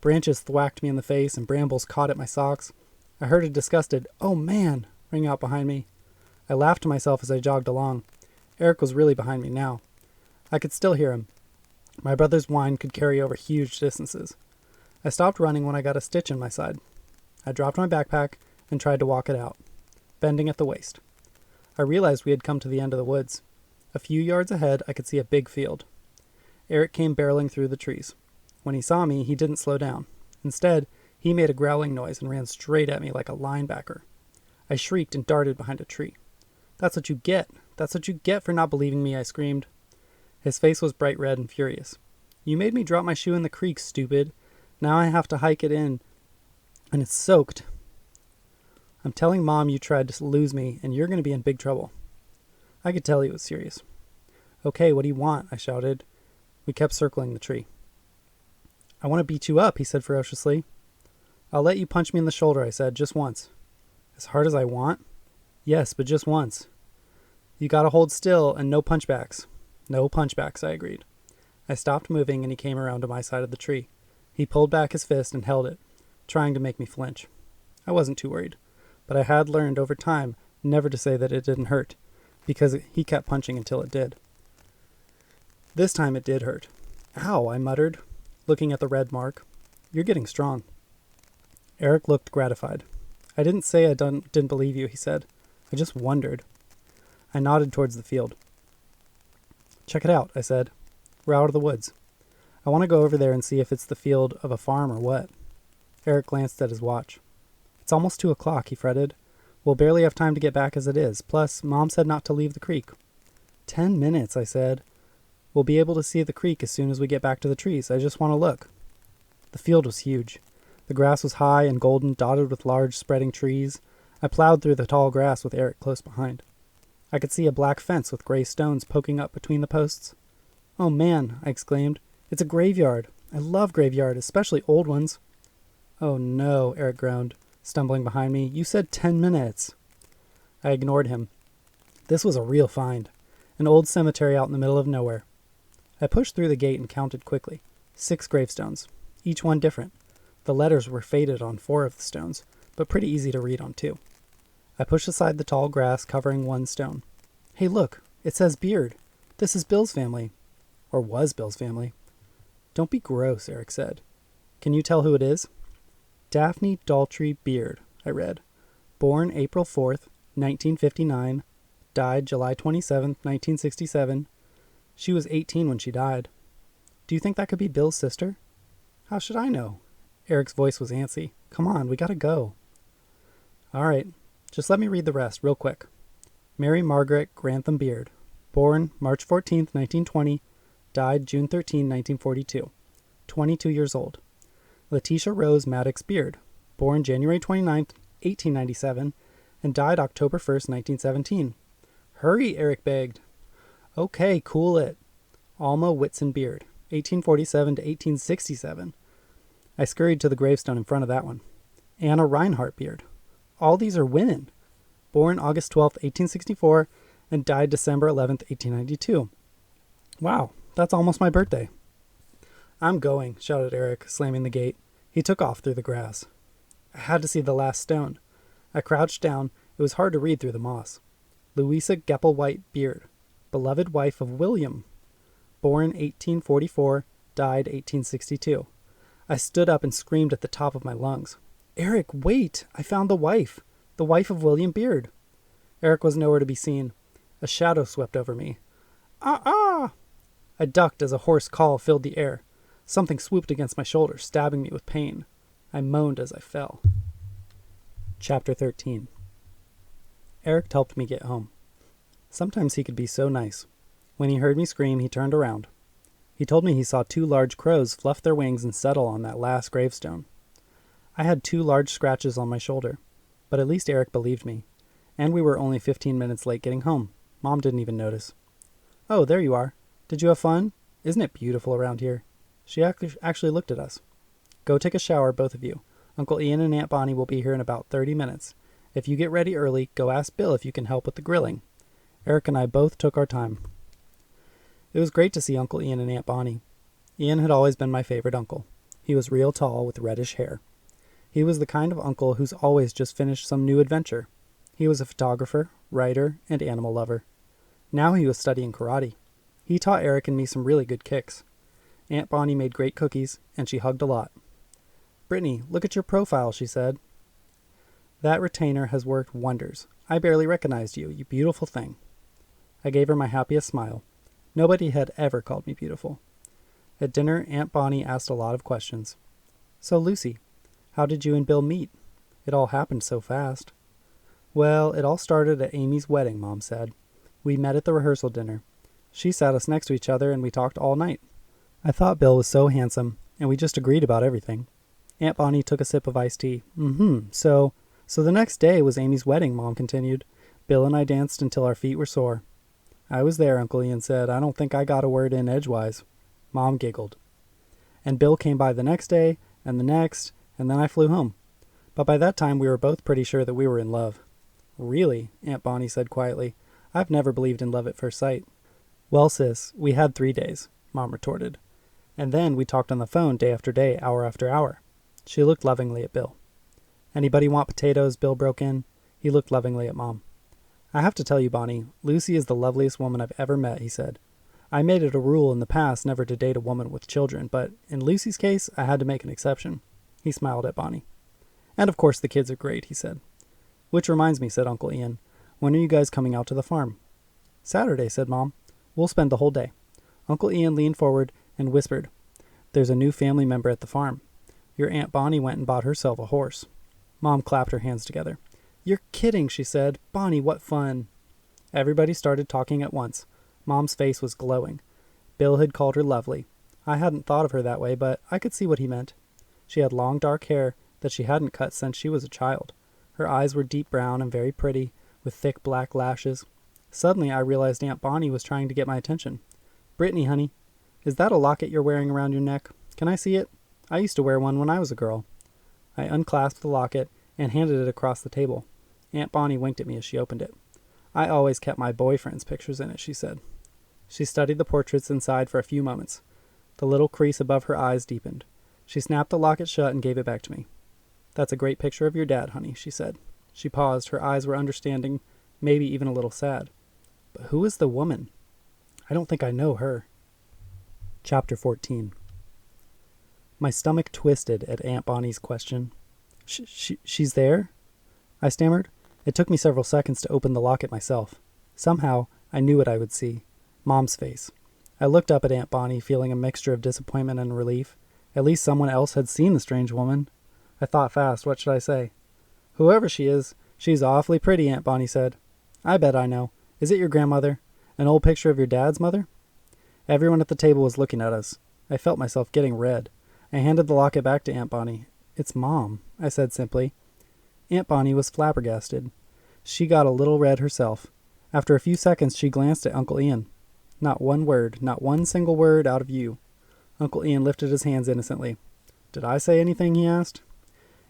Branches thwacked me in the face and brambles caught at my socks. I heard a disgusted, "Oh man," ring out behind me. I laughed to myself as I jogged along. Eric was really behind me now. I could still hear him. My brother's whine could carry over huge distances. I stopped running when I got a stitch in my side. I dropped my backpack and tried to walk it out, bending at the waist. I realized we had come to the end of the woods. A few yards ahead, I could see a big field. Eric came barreling through the trees. When he saw me, he didn't slow down. Instead, he made a growling noise and ran straight at me like a linebacker. I shrieked and darted behind a tree. That's what you get. That's what you get for not believing me, I screamed. His face was bright red and furious. You made me drop my shoe in the creek, stupid. Now I have to hike it in, and it's soaked. I'm telling Mom you tried to lose me, and you're going to be in big trouble. I could tell he was serious. Okay, what do you want? I shouted. We kept circling the tree. I want to beat you up, he said ferociously. I'll let you punch me in the shoulder, I said, just once. As hard as I want? Yes, but just once. You gotta hold still and no punchbacks. No punchbacks, I agreed. I stopped moving and he came around to my side of the tree. He pulled back his fist and held it, trying to make me flinch. I wasn't too worried, but I had learned over time never to say that it didn't hurt, because he kept punching until it did. This time it did hurt. Ow, I muttered, looking at the red mark. You're getting strong. Eric looked gratified. I didn't say I didn't believe you, he said. I just wondered. I nodded towards the field. Check it out, I said. We're out of the woods. I want to go over there and see if it's the field of a farm or what. Eric glanced at his watch. It's almost 2 o'clock, he fretted. We'll barely have time to get back as it is. Plus, Mom said not to leave the creek. 10 minutes, I said. We'll be able to see the creek as soon as we get back to the trees. I just want to look. The field was huge. The grass was high and golden, dotted with large, spreading trees. I plowed through the tall grass with Eric close behind. I could see a black fence with gray stones poking up between the posts. Oh man, I exclaimed. It's a graveyard. I love graveyard, especially old ones. Oh no, Eric groaned, stumbling behind me. You said 10 minutes. I ignored him. This was a real find. An old cemetery out in the middle of nowhere. I pushed through the gate and counted quickly. 6 gravestones, each one different. The letters were faded on 4 of the stones, but pretty easy to read on 2. I pushed aside the tall grass covering one stone. Hey, look, it says Beard. This is Bill's family. Or was Bill's family. Don't be gross, Eric said. Can you tell who it is? Daphne Daltrey Beard, I read. Born April 4th, 1959. Died July 27th, 1967. She was 18 when she died. Do you think that could be Bill's sister? How should I know? Eric's voice was antsy. Come on, we gotta go. All right, just let me read the rest real quick. Mary Margaret Grantham Beard. Born March 14th, 1920. Died June 13, 1942. 22 years old. Letitia Rose Maddox Beard. Born January 29th, 1897. And died October 1st, 1917. Hurry, Eric begged. Okay, cool it. Alma Whitson Beard. 1847 to 1867. I scurried to the gravestone in front of that one. Anna Reinhardt Beard. All these are women. Born August 12th, 1864, and died December 11th, 1892. Wow, that's almost my birthday. I'm going, shouted Eric, slamming the gate. He took off through the grass. I had to see the last stone. I crouched down. It was hard to read through the moss. Louisa Gepple-White Beard. Beloved wife of William. Born 1844, died 1862. I stood up and screamed at the top of my lungs. Eric, wait! I found the wife of William Beard. Eric was nowhere to be seen. A shadow swept over me. Ah! I ducked as a hoarse call filled the air. Something swooped against my shoulder, stabbing me with pain. I moaned as I fell. Chapter 13. Eric helped me get home. Sometimes he could be so nice. When he heard me scream, he turned around. He told me he saw 2 large crows fluff their wings and settle on that last gravestone. I had 2 large scratches on my shoulder, but at least Eric believed me. And we were only 15 minutes late getting home. Mom didn't even notice. Oh, there you are. Did you have fun? Isn't it beautiful around here? She actually looked at us. Go take a shower, both of you. Uncle Ian and Aunt Bonnie will be here in about 30 minutes. If you get ready early, go ask Bill if you can help with the grilling. Eric and I both took our time. It was great to see Uncle Ian and Aunt Bonnie. Ian had always been my favorite uncle. He was real tall with reddish hair. He was the kind of uncle who's always just finished some new adventure. He was a photographer, writer, and animal lover. Now he was studying karate. He taught Eric and me some really good kicks. Aunt Bonnie made great cookies, and she hugged a lot. Brittany, look at your profile, she said. That retainer has worked wonders. I barely recognized you, you beautiful thing. I gave her my happiest smile. Nobody had ever called me beautiful. At dinner, Aunt Bonnie asked a lot of questions. So, Lucy, how did you and Bill meet? It all happened so fast. Well, it all started at Amy's wedding, Mom said. We met at the rehearsal dinner. She sat us next to each other and we talked all night. I thought Bill was so handsome, and we just agreed about everything. Aunt Bonnie took a sip of iced tea. So the next day was Amy's wedding, Mom continued. Bill and I danced until our feet were sore. I was there, Uncle Ian said. I don't think I got a word in edgewise. Mom giggled. And Bill came by the next day, and the next, and then I flew home. But by that time we were both pretty sure that we were in love. Really? Aunt Bonnie said quietly. I've never believed in love at first sight. Well, sis, we had 3 days, Mom retorted. And then we talked on the phone day after day, hour after hour. She looked lovingly at Bill. Anybody want potatoes? Bill broke in. He looked lovingly at Mom. I have to tell you, Bonnie, Lucy is the loveliest woman I've ever met, he said. I made it a rule in the past never to date a woman with children, but in Lucy's case, I had to make an exception. He smiled at Bonnie. And of course the kids are great, he said. Which reminds me, said Uncle Ian, when are you guys coming out to the farm? Saturday, said Mom. We'll spend the whole day. Uncle Ian leaned forward and whispered, There's a new family member at the farm. Your Aunt Bonnie went and bought herself a horse. Mom clapped her hands together. You're kidding, she said. Bonnie, what fun. Everybody started talking at once. Mom's face was glowing. Bill had called her lovely. I hadn't thought of her that way, but I could see what he meant. She had long dark hair that she hadn't cut since she was a child. Her eyes were deep brown and very pretty, with thick black lashes. Suddenly I realized Aunt Bonnie was trying to get my attention. Brittany, honey, is that a locket you're wearing around your neck? Can I see it? I used to wear one when I was a girl. I unclasped the locket and handed it across the table. Aunt Bonnie winked at me as she opened it. I always kept my boyfriend's pictures in it, she said. She studied the portraits inside for a few moments. The little crease above her eyes deepened. She snapped the locket shut and gave it back to me. That's a great picture of your dad, honey, she said. She paused. Her eyes were understanding, maybe even a little sad. But who is the woman? I don't think I know her. Chapter 14. My stomach twisted at Aunt Bonnie's question. She's there? I stammered. It took me several seconds to open the locket myself. Somehow, I knew what I would see. Mom's face. I looked up at Aunt Bonnie, feeling a mixture of disappointment and relief. At least someone else had seen the strange woman. I thought fast. What should I say? Whoever she is, she's awfully pretty, Aunt Bonnie said. I bet I know. Is it your grandmother? An old picture of your dad's mother? Everyone at the table was looking at us. I felt myself getting red. I handed the locket back to Aunt Bonnie. It's Mom, I said simply. Aunt Bonnie was flabbergasted. She got a little red herself. After a few seconds, she glanced at Uncle Ian. Not one word, not one single word out of you. Uncle Ian lifted his hands innocently. Did I say anything, he asked.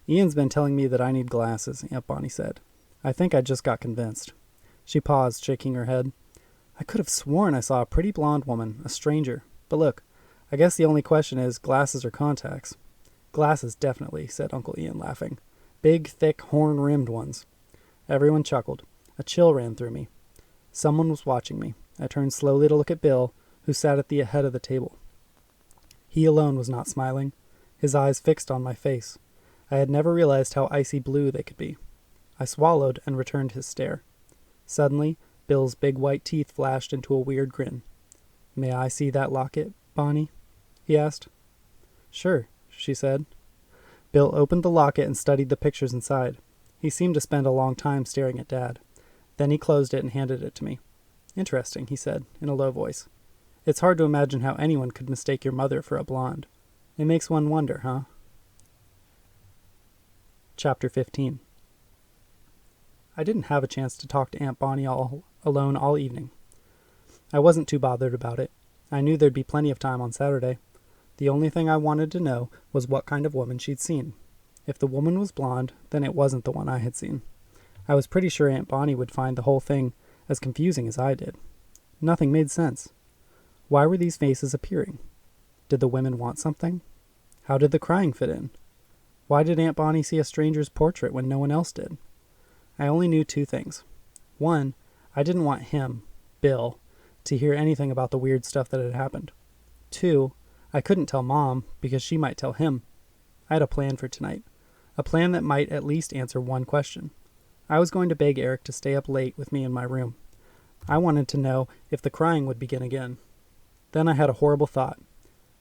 Ian's been telling me that I need glasses, Aunt Bonnie said. I think I just got convinced. She paused, shaking her head. I could have sworn I saw a pretty blonde woman, a stranger. But look, I guess the only question is glasses or contacts. Glasses, definitely, said Uncle Ian, laughing. Big, thick, horn-rimmed ones. Everyone chuckled. A chill ran through me. Someone was watching me. I turned slowly to look at Bill, who sat at the head of the table. He alone was not smiling, his eyes fixed on my face. I had never realized how icy blue they could be. I swallowed and returned his stare. Suddenly, Bill's big white teeth flashed into a weird grin. May I see that locket, Bonnie? He asked. Sure, she said. Bill opened the locket and studied the pictures inside. He seemed to spend a long time staring at Dad. Then he closed it and handed it to me. Interesting, he said, in a low voice. It's hard to imagine how anyone could mistake your mother for a blonde. It makes one wonder, huh? Chapter 15. I didn't have a chance to talk to Aunt Bonnie alone all evening. I wasn't too bothered about it. I knew there'd be plenty of time on Saturday. The only thing I wanted to know was what kind of woman she'd seen. If the woman was blonde, then it wasn't the one I had seen. I was pretty sure Aunt Bonnie would find the whole thing as confusing as I did. Nothing made sense. Why were these faces appearing? Did the women want something? How did the crying fit in? Why did Aunt Bonnie see a stranger's portrait when no one else did? I only knew two things. One, I didn't want him, Bill, to hear anything about the weird stuff that had happened. Two, I couldn't tell Mom because she might tell him. I had a plan for tonight. A plan that might at least answer one question. I was going to beg Eric to stay up late with me in my room. I wanted to know if the crying would begin again. Then I had a horrible thought.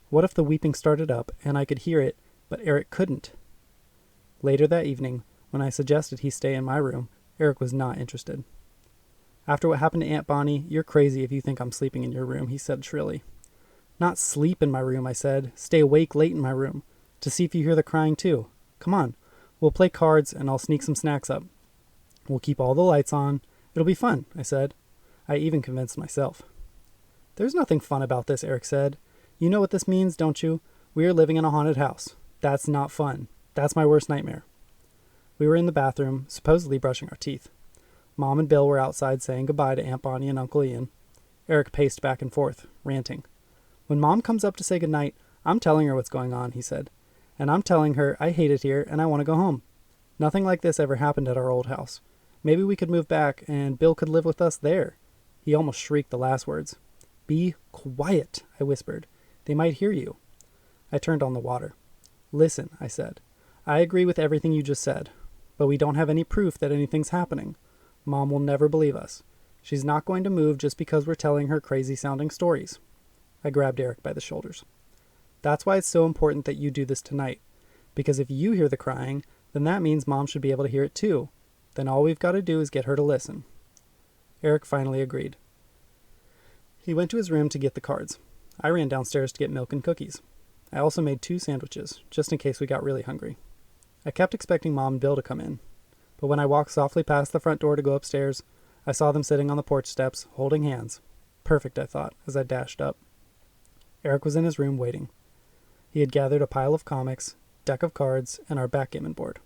What if the weeping started up and I could hear it, but Eric couldn't? Later that evening, when I suggested he stay in my room, Eric was not interested. After what happened to Aunt Bonnie, you're crazy if you think I'm sleeping in your room, he said shrilly. Not sleep in my room, I said. Stay awake late in my room, to see if you hear the crying too. Come on, we'll play cards and I'll sneak some snacks up. We'll keep all the lights on. It'll be fun, I said. I even convinced myself. There's nothing fun about this, Eric said. You know what this means, don't you? We are living in a haunted house. That's not fun. That's my worst nightmare. We were in the bathroom, supposedly brushing our teeth. Mom and Bill were outside saying goodbye to Aunt Bonnie and Uncle Ian. Eric paced back and forth, ranting. When Mom comes up to say goodnight, I'm telling her what's going on, he said. And I'm telling her I hate it here and I want to go home. Nothing like this ever happened at our old house. Maybe we could move back and Bill could live with us there. He almost shrieked the last words. Be quiet, I whispered. They might hear you. I turned on the water. Listen, I said. I agree with everything you just said, but we don't have any proof that anything's happening. Mom will never believe us. She's not going to move just because we're telling her crazy-sounding stories. I grabbed Eric by the shoulders. That's why it's so important that you do this tonight, because if you hear the crying, then that means Mom should be able to hear it too. Then all we've got to do is get her to listen. Eric finally agreed. He went to his room to get the cards. I ran downstairs to get milk and cookies. I also made 2 sandwiches, just in case we got really hungry. I kept expecting Mom and Bill to come in, but when I walked softly past the front door to go upstairs, I saw them sitting on the porch steps, holding hands. Perfect, I thought, as I dashed up. Eric was in his room waiting. He had gathered a pile of comics, deck of cards, and our backgammon board.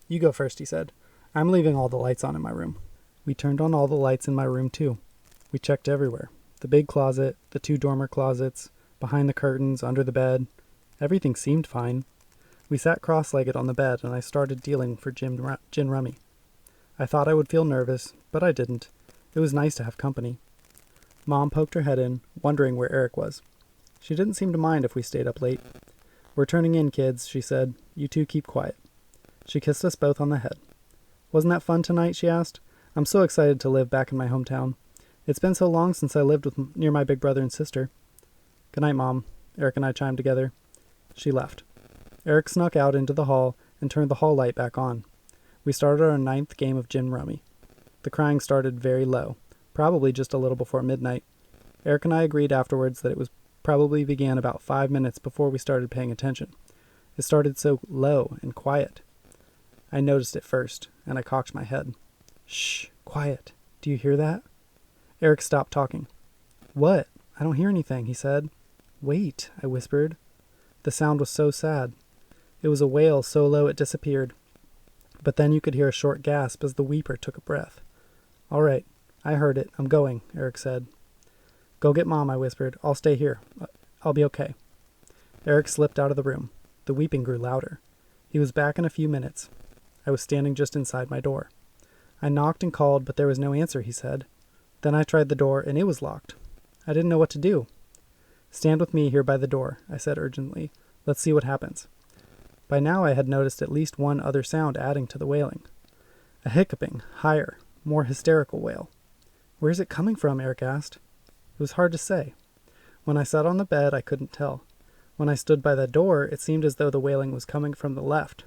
You go first, he said. I'm leaving all the lights on in my room. We turned on all the lights in my room, too. We checked everywhere. The big closet, the 2 dormer closets, behind the curtains, under the bed. Everything seemed fine. We sat cross-legged on the bed, and I started dealing for gin rummy. I thought I would feel nervous, but I didn't. It was nice to have company. Mom poked her head in, wondering where Eric was. She didn't seem to mind if we stayed up late. We're turning in, kids, she said. You 2 keep quiet. She kissed us both on the head. Wasn't that fun tonight, she asked. I'm so excited to live back in my hometown. It's been so long since I lived near my big brother and sister. Good night, Mom, Eric and I chimed together. She left. Eric snuck out into the hall and turned the hall light back on. We started our 9th game of gin rummy. The crying started very low, probably just a little before midnight. Eric and I agreed afterwards that it probably began about 5 minutes before we started paying attention. It started so low and quiet. I noticed it first, and I cocked my head. Shh, quiet. Do you hear that? Eric stopped talking. What? I don't hear anything, he said. Wait, I whispered. The sound was so sad. It was a wail so low it disappeared. But then you could hear a short gasp as the weeper took a breath. All right, I heard it. I'm going, Eric said. Go get Mom, I whispered. I'll stay here. I'll be okay. Eric slipped out of the room. The weeping grew louder. He was back in a few minutes. I was standing just inside my door. I knocked and called, but there was no answer, he said. Then I tried the door, and it was locked. I didn't know what to do. Stand with me here by the door, I said urgently. Let's see what happens. By now I had noticed at least one other sound adding to the wailing. A hiccuping, higher, more hysterical wail. Where is it coming from? Eric asked. It was hard to say. When I sat on the bed, I couldn't tell. When I stood by the door, it seemed as though the wailing was coming from the left,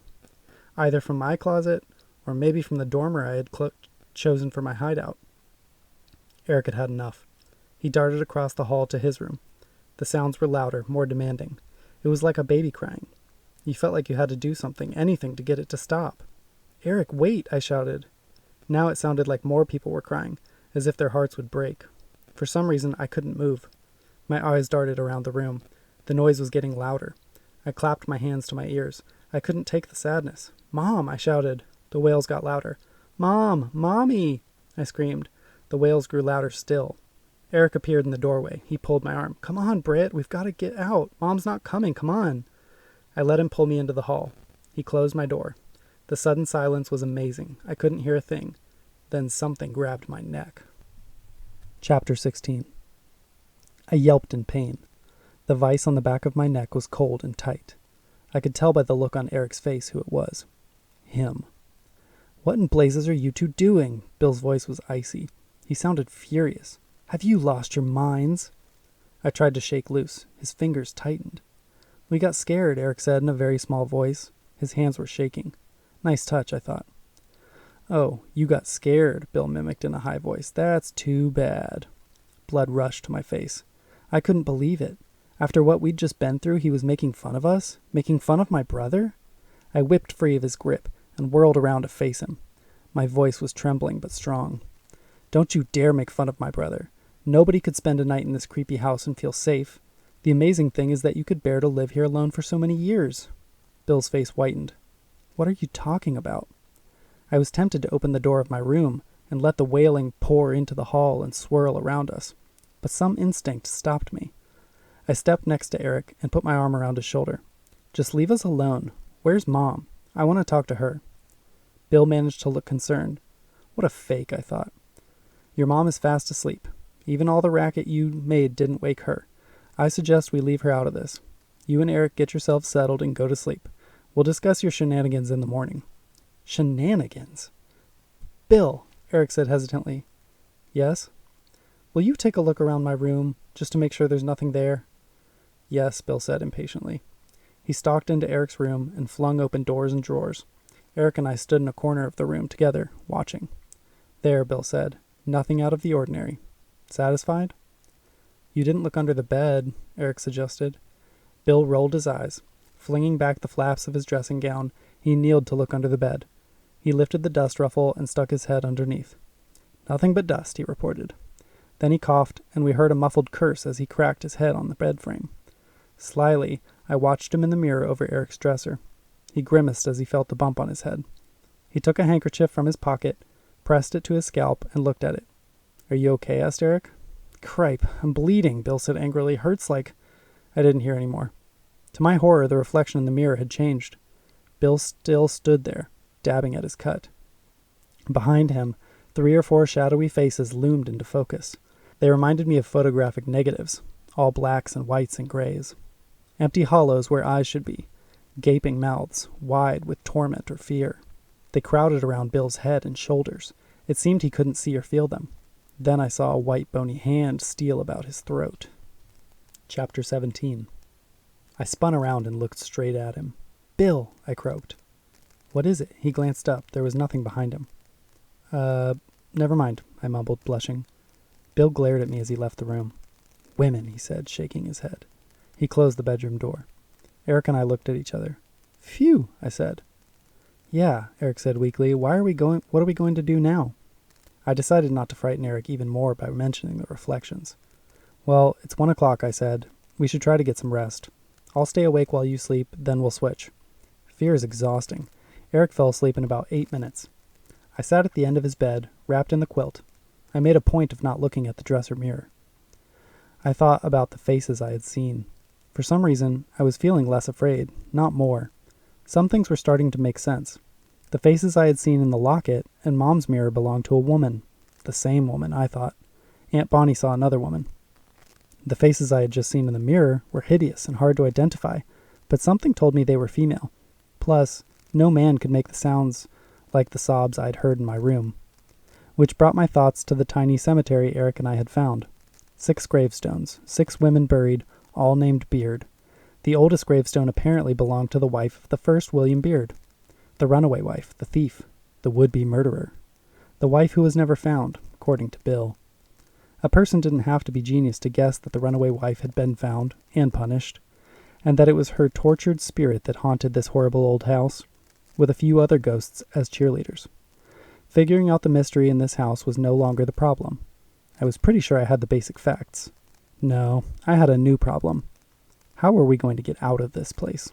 either from my closet or maybe from the dormer I had chosen for my hideout. Eric had had enough. He darted across the hall to his room. The sounds were louder, more demanding. It was like a baby crying. You felt like you had to do something, anything, to get it to stop. Eric, wait, I shouted. Now it sounded like more people were crying, as if their hearts would break. For some reason, I couldn't move. My eyes darted around the room. The noise was getting louder. I clapped my hands to my ears. I couldn't take the sadness. Mom, I shouted. The wails got louder. Mom! Mommy! I screamed. The wails grew louder still. Eric appeared in the doorway. He pulled my arm. Come on, Britt. We've got to get out. Mom's not coming. Come on. I let him pull me into the hall. He closed my door. The sudden silence was amazing. I couldn't hear a thing. Then something grabbed my neck. Chapter 16. I yelped in pain. The vice on the back of my neck was cold and tight. I could tell by the look on Eric's face who it was. Him. What in blazes are you 2 doing? Bill's voice was icy. He sounded furious. Have you lost your minds? I tried to shake loose. His fingers tightened. We got scared, Eric said in a very small voice. His hands were shaking. Nice touch, I thought. Oh, you got scared, Bill mimicked in a high voice. That's too bad. Blood rushed to my face. I couldn't believe it. After what we'd just been through, he was making fun of us? Making fun of my brother? I whipped free of his grip and whirled around to face him. My voice was trembling but strong. Don't you dare make fun of my brother. Nobody could spend a night in this creepy house and feel safe. The amazing thing is that you could bear to live here alone for so many years. Bill's face whitened. What are you talking about? I was tempted to open the door of my room and let the wailing pour into the hall and swirl around us, but some instinct stopped me. I stepped next to Eric and put my arm around his shoulder. Just leave us alone. Where's Mom? I want to talk to her. Bill managed to look concerned. What a fake, I thought. Your mom is fast asleep. Even all the racket you made didn't wake her. I suggest we leave her out of this. You and Eric get yourselves settled and go to sleep. We'll discuss your shenanigans in the morning. Shenanigans? Bill, Eric said hesitantly. Yes? Will you take a look around my room, just to make sure there's nothing there? Yes, Bill said impatiently. He stalked into Eric's room and flung open doors and drawers. Eric and I stood in a corner of the room together, watching. There, Bill said. Nothing out of the ordinary. Satisfied? You didn't look under the bed, Eric suggested. Bill rolled his eyes. Flinging back the flaps of his dressing gown, he kneeled to look under the bed. He lifted the dust ruffle and stuck his head underneath. Nothing but dust, he reported. Then he coughed, and we heard a muffled curse as he cracked his head on the bed frame. Slyly, I watched him in the mirror over Eric's dresser. He grimaced as he felt the bump on his head. He took a handkerchief from his pocket, pressed it to his scalp, and looked at it. Are you okay? Asked Eric. Cripe, I'm bleeding, Bill said angrily. Hurts like... I didn't hear any more. To my horror, the reflection in the mirror had changed. Bill still stood there, dabbing at his cut. Behind him, 3 or 4 shadowy faces loomed into focus. They reminded me of photographic negatives, all blacks and whites and grays. Empty hollows where eyes should be, gaping mouths, wide with torment or fear. They crowded around Bill's head and shoulders. It seemed he couldn't see or feel them. Then I saw a white bony hand steal about his throat. Chapter 17. I spun around and looked straight at him. Bill, I croaked. What is it? He glanced up. There was nothing behind him. Never mind, I mumbled, blushing. Bill glared at me as he left the room. Women, he said, shaking his head. He closed the bedroom door. Eric and I looked at each other. Phew, I said. Yeah, Eric said weakly. What are we going to do now? I decided not to frighten Eric even more by mentioning the reflections. Well, it's 1 o'clock, I said. We should try to get some rest. I'll stay awake while you sleep, then we'll switch. Fear is exhausting. Eric fell asleep in about 8 minutes. I sat at the end of his bed, wrapped in the quilt. I made a point of not looking at the dresser mirror. I thought about the faces I had seen. For some reason, I was feeling less afraid, not more. Some things were starting to make sense. The faces I had seen in the locket and Mom's mirror belonged to a woman. The same woman, I thought. Aunt Bonnie saw another woman. The faces I had just seen in the mirror were hideous and hard to identify, but something told me they were female. Plus, no man could make the sounds like the sobs I'd heard in my room. Which brought my thoughts to the tiny cemetery Eric and I had found. 6 gravestones, 6 women buried, all named Beard. The oldest gravestone apparently belonged to the wife of the first William Beard. The runaway wife, the thief, the would-be murderer. The wife who was never found, according to Bill. A person didn't have to be genius to guess that the runaway wife had been found and punished, and that it was her tortured spirit that haunted this horrible old house, with a few other ghosts as cheerleaders. Figuring out the mystery in this house was no longer the problem. I was pretty sure I had the basic facts. No, I had a new problem. How were we going to get out of this place?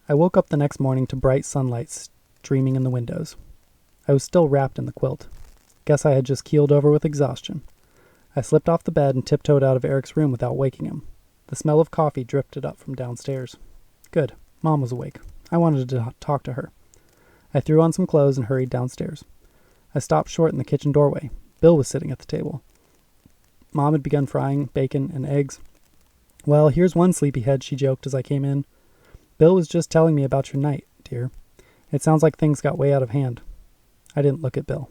I woke up the next morning to bright sunlight streaming in the windows. I was still wrapped in the quilt. Guess I had just keeled over with exhaustion. I slipped off the bed and tiptoed out of Eric's room without waking him. The smell of coffee drifted up from downstairs. Good. Mom was awake. I wanted to talk to her. I threw on some clothes and hurried downstairs. I stopped short in the kitchen doorway. Bill was sitting at the table. Mom had begun frying bacon and eggs. Well, here's one sleepyhead, she joked as I came in. Bill was just telling me about your night, dear. It sounds like things got way out of hand. I didn't look at Bill.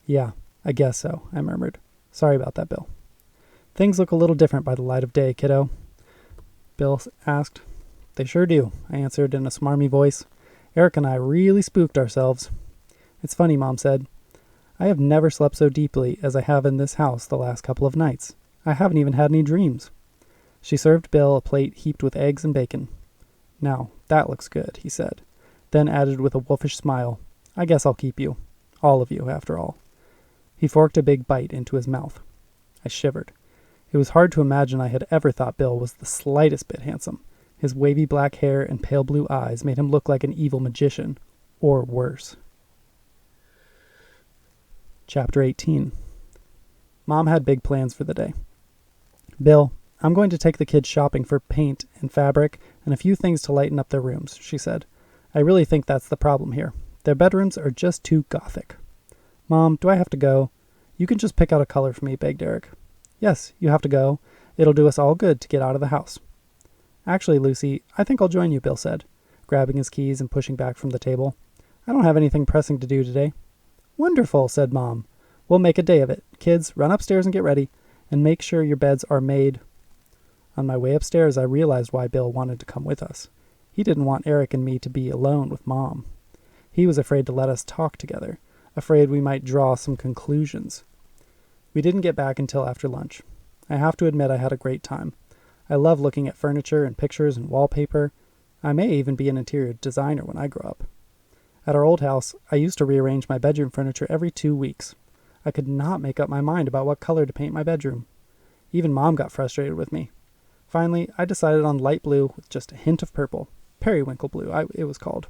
Yeah, I guess so, I murmured. Sorry about that, Bill. Things look a little different by the light of day, kiddo. Bill asked. They sure do, I answered in a smarmy voice. Eric and I really spooked ourselves. It's funny, Mom said. I have never slept so deeply as I have in this house the last couple of nights. I haven't even had any dreams. She served Bill a plate heaped with eggs and bacon. Now, that looks good, he said, then added with a wolfish smile, I guess I'll keep you. All of you, after all. He forked a big bite into his mouth. I shivered. It was hard to imagine I had ever thought Bill was the slightest bit handsome. His wavy black hair and pale blue eyes made him look like an evil magician, or worse. Chapter 18. Mom had big plans for the day. Bill, I'm going to take the kids shopping for paint and fabric and a few things to lighten up their rooms, she said. I really think that's the problem here. Their bedrooms are just too gothic. Mom, do I have to go? You can just pick out a color for me, begged Eric. Yes, you have to go. It'll do us all good to get out of the house. Actually, Lucy, I think I'll join you, Bill said, grabbing his keys and pushing back from the table. I don't have anything pressing to do today. Wonderful, said Mom. We'll make a day of it. Kids, run upstairs and get ready, and make sure your beds are made. On my way upstairs, I realized why Bill wanted to come with us. He didn't want Eric and me to be alone with Mom. He was afraid to let us talk together, afraid we might draw some conclusions. We didn't get back until after lunch. I have to admit I had a great time. I love looking at furniture and pictures and wallpaper. I may even be an interior designer when I grow up. At our old house, I used to rearrange my bedroom furniture every 2 weeks. I could not make up my mind about what color to paint my bedroom. Even Mom got frustrated with me. Finally, I decided on light blue with just a hint of purple. Periwinkle blue, it was called.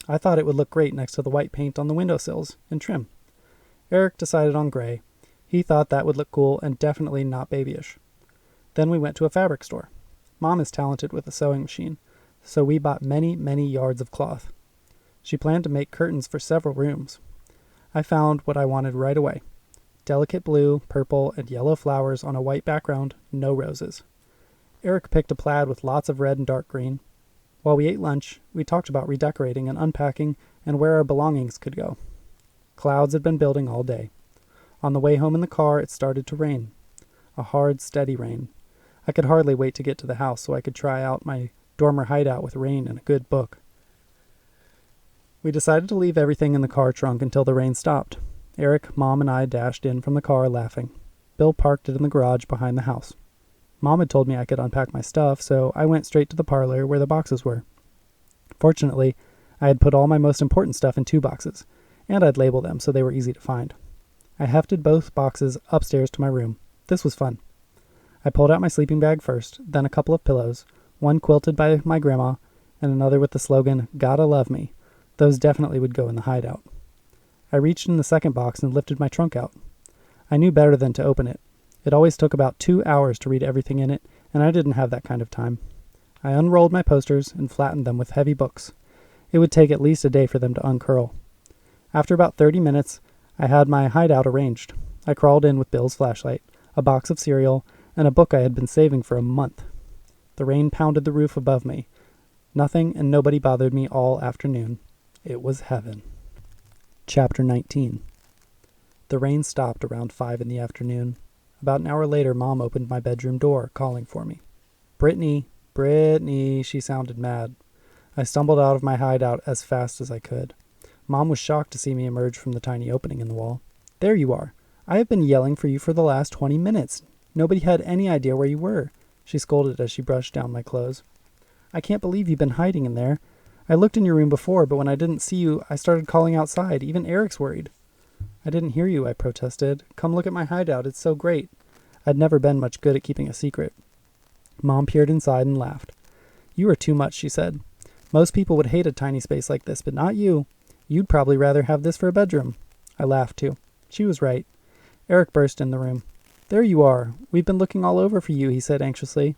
I thought it would look great next to the white paint on the windowsills and trim. Eric decided on gray. He thought that would look cool and definitely not babyish. Then we went to a fabric store. Mom is talented with a sewing machine, so we bought many, many yards of cloth. She planned to make curtains for several rooms. I found what I wanted right away. Delicate blue, purple, and yellow flowers on a white background, no roses. Eric picked a plaid with lots of red and dark green. While we ate lunch, we talked about redecorating and unpacking and where our belongings could go. Clouds had been building all day. On the way home in the car, it started to rain. A hard, steady rain. I could hardly wait to get to the house so I could try out my dormer hideout with rain and a good book. We decided to leave everything in the car trunk until the rain stopped. Eric, Mom, and I dashed in from the car laughing. Bill parked it in the garage behind the house. Mom had told me I could unpack my stuff, so I went straight to the parlor where the boxes were. Fortunately, I had put all my most important stuff in 2 boxes, and I'd labeled them so they were easy to find. I hefted both boxes upstairs to my room. This was fun. I pulled out my sleeping bag first, then a couple of pillows, one quilted by my grandma, and another with the slogan, "Gotta love me." Those definitely would go in the hideout. I reached in the second box and lifted my trunk out. I knew better than to open it. It always took about 2 hours to read everything in it, and I didn't have that kind of time. I unrolled my posters and flattened them with heavy books. It would take at least a day for them to uncurl. After about 30 minutes, I had my hideout arranged. I crawled in with Bill's flashlight, a box of cereal, and a book I had been saving for a month. The rain pounded the roof above me. Nothing and nobody bothered me all afternoon. It was heaven. Chapter 19. The rain stopped around 5 in the afternoon. About an hour later, Mom opened my bedroom door, calling for me. "Brittany, Brittany," she sounded mad. I stumbled out of my hideout as fast as I could. Mom was shocked to see me emerge from the tiny opening in the wall. "There you are. I have been yelling for you for the last 20 minutes. Nobody had any idea where you were," she scolded as she brushed down my clothes. "I can't believe you've been hiding in there. I looked in your room before, but when I didn't see you, I started calling outside. Even Eric's worried." "I didn't hear you," I protested. "Come look at my hideout. It's so great." I'd never been much good at keeping a secret. Mom peered inside and laughed. "You are too much," she said. "Most people would hate a tiny space like this, but not you. You'd probably rather have this for a bedroom." I laughed too. She was right. Eric burst in the room. "There you are. We've been looking all over for you," he said anxiously.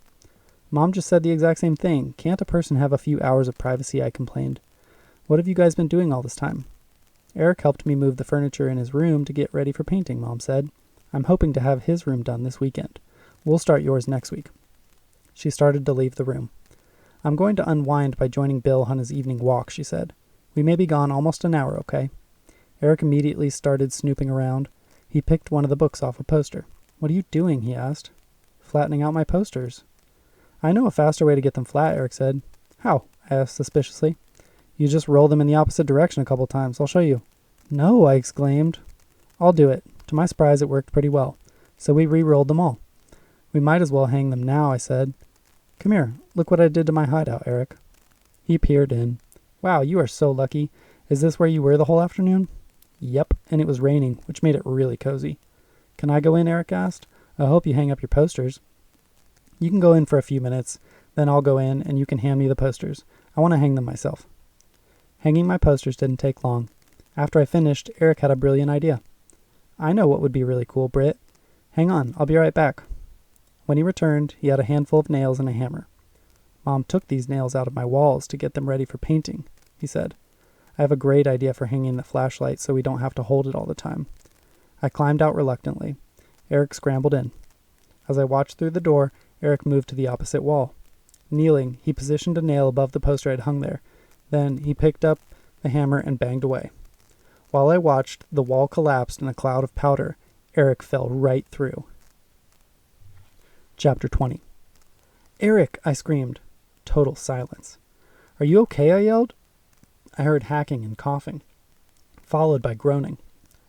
"Mom just said the exact same thing. Can't a person have a few hours of privacy?" I complained. "What have you guys been doing all this time?" "Eric helped me move the furniture in his room to get ready for painting," Mom said. "I'm hoping to have his room done this weekend. We'll start yours next week." She started to leave the room. "I'm going to unwind by joining Bill on his evening walk," she said. "We may be gone almost an hour, okay?" Eric immediately started snooping around. He picked one of the books off a poster. "What are you doing?" he asked. "Flattening out my posters." "I know a faster way to get them flat," Eric said. "How?" I asked suspiciously. "You just roll them in the opposite direction a couple times. I'll show you." "No," I exclaimed. "I'll do it." To my surprise, it worked pretty well. So we re-rolled them all. "We might as well hang them now," I said. "Come here. Look what I did to my hideout, Eric." He peered in. "Wow, you are so lucky. Is this where you were the whole afternoon?" "Yep, and it was raining, which made it really cozy." "Can I go in?" Eric asked. "I hope you hang up your posters." "You can go in for a few minutes, then I'll go in and you can hand me the posters. I want to hang them myself." Hanging my posters didn't take long. After I finished, Eric had a brilliant idea. "I know what would be really cool, Britt. Hang on, I'll be right back." When he returned, he had a handful of nails and a hammer. Mom took these nails out of my walls to get them ready for painting, he said. I have a great idea for hanging the flashlight so we don't have to hold it all the time. I climbed out reluctantly. Eric scrambled in. As I watched through the door, Eric moved to the opposite wall. Kneeling, he positioned a nail above the poster I'd hung there. Then he picked up the hammer and banged away. While I watched, the wall collapsed in a cloud of powder. Eric fell right through. Chapter 20. Eric, I screamed. Total silence. Are you okay? I yelled. I heard hacking and coughing, followed by groaning.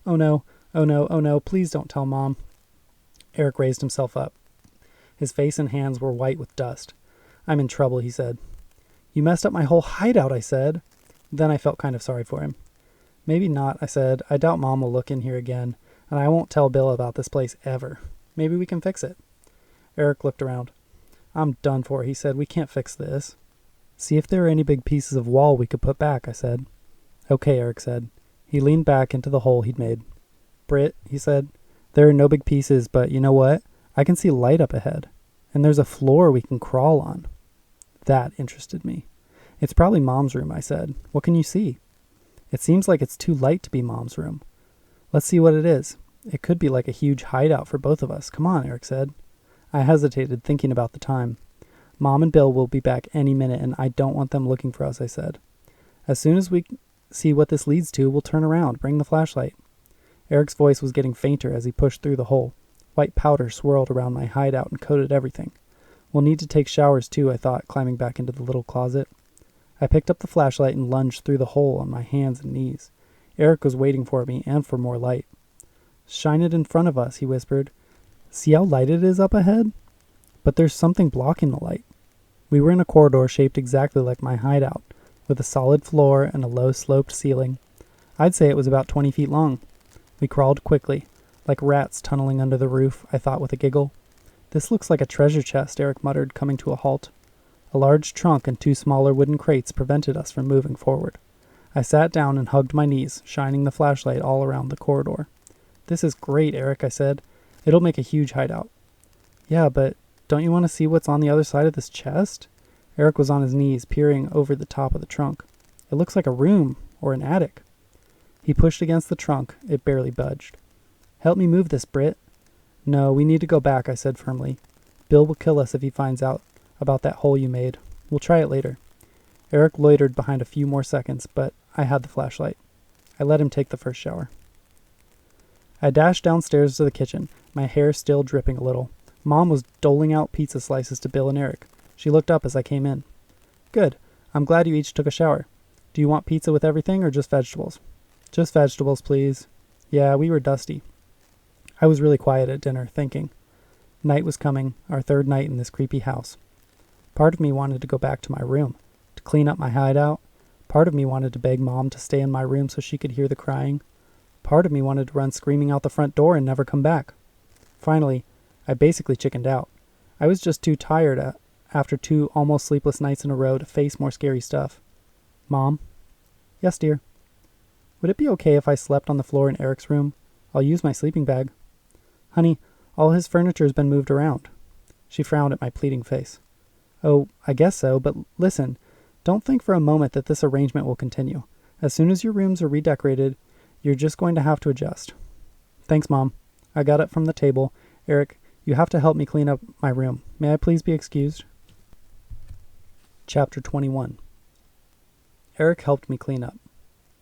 Oh no, oh no, oh no, please don't tell Mom. Eric raised himself up. His face and hands were white with dust. I'm in trouble, he said. You messed up my whole hideout, I said. Then I felt kind of sorry for him. Maybe not, I said. I doubt Mom will look in here again, and I won't tell Bill about this place ever. Maybe we can fix it. Eric looked around. I'm done for, he said. We can't fix this. See if there are any big pieces of wall we could put back, I said. Okay, Eric said. He leaned back into the hole he'd made. Britt, he said, there are no big pieces, but you know what? I can see light up ahead, and there's a floor we can crawl on. That interested me. It's probably Mom's room, I said. What can you see? It seems like it's too light to be Mom's room. Let's see what it is. It could be like a huge hideout for both of us. Come on, Eric said. I hesitated, thinking about the time. Mom and Bill will be back any minute, and I don't want them looking for us, I said. As soon as we see what this leads to, we'll turn around, bring the flashlight. Eric's voice was getting fainter as he pushed through the hole. White powder swirled around my hideout and coated everything. We'll need to take showers too, I thought, climbing back into the little closet. I picked up the flashlight and lunged through the hole on my hands and knees. Eric was waiting for me and for more light. Shine it in front of us, he whispered. See how light it is up ahead? But there's something blocking the light. We were in a corridor shaped exactly like my hideout, with a solid floor and a low-sloped ceiling. I'd say it was about 20 feet long. We crawled quickly, like rats tunneling under the roof, I thought with a giggle. This looks like a treasure chest, Eric muttered, coming to a halt. A large trunk and 2 smaller wooden crates prevented us from moving forward. I sat down and hugged my knees, shining the flashlight all around the corridor. This is great, Eric, I said. It'll make a huge hideout. Yeah, but don't you want to see what's on the other side of this chest? Eric was on his knees, peering over the top of the trunk. It looks like a room or an attic. He pushed against the trunk. It barely budged. Help me move this, Britt. No, we need to go back, I said firmly. Bill will kill us if he finds out about that hole you made. We'll try it later. Eric loitered behind a few more seconds, but I had the flashlight. I let him take the first shower. I dashed downstairs to the kitchen, my hair still dripping a little. Mom was doling out pizza slices to Bill and Eric. She looked up as I came in. Good. I'm glad you each took a shower. Do you want pizza with everything or just vegetables? Just vegetables, please. Yeah, we were dusty. I was really quiet at dinner, thinking. Night was coming, our 3rd night in this creepy house. Part of me wanted to go back to my room, to clean up my hideout. Part of me wanted to beg Mom to stay in my room so she could hear the crying. Part of me wanted to run screaming out the front door and never come back. Finally, I basically chickened out. I was just too tired after 2 almost sleepless nights in a row to face more scary stuff. Mom? Yes, dear. Would it be okay if I slept on the floor in Eric's room? I'll use my sleeping bag. Honey, all his furniture's been moved around. She frowned at my pleading face. Oh, I guess so, but listen, don't think for a moment that this arrangement will continue. As soon as your rooms are redecorated, you're just going to have to adjust. Thanks, Mom. I got up from the table. Eric, you have to help me clean up my room. May I please be excused? Chapter 21. Eric helped me clean up.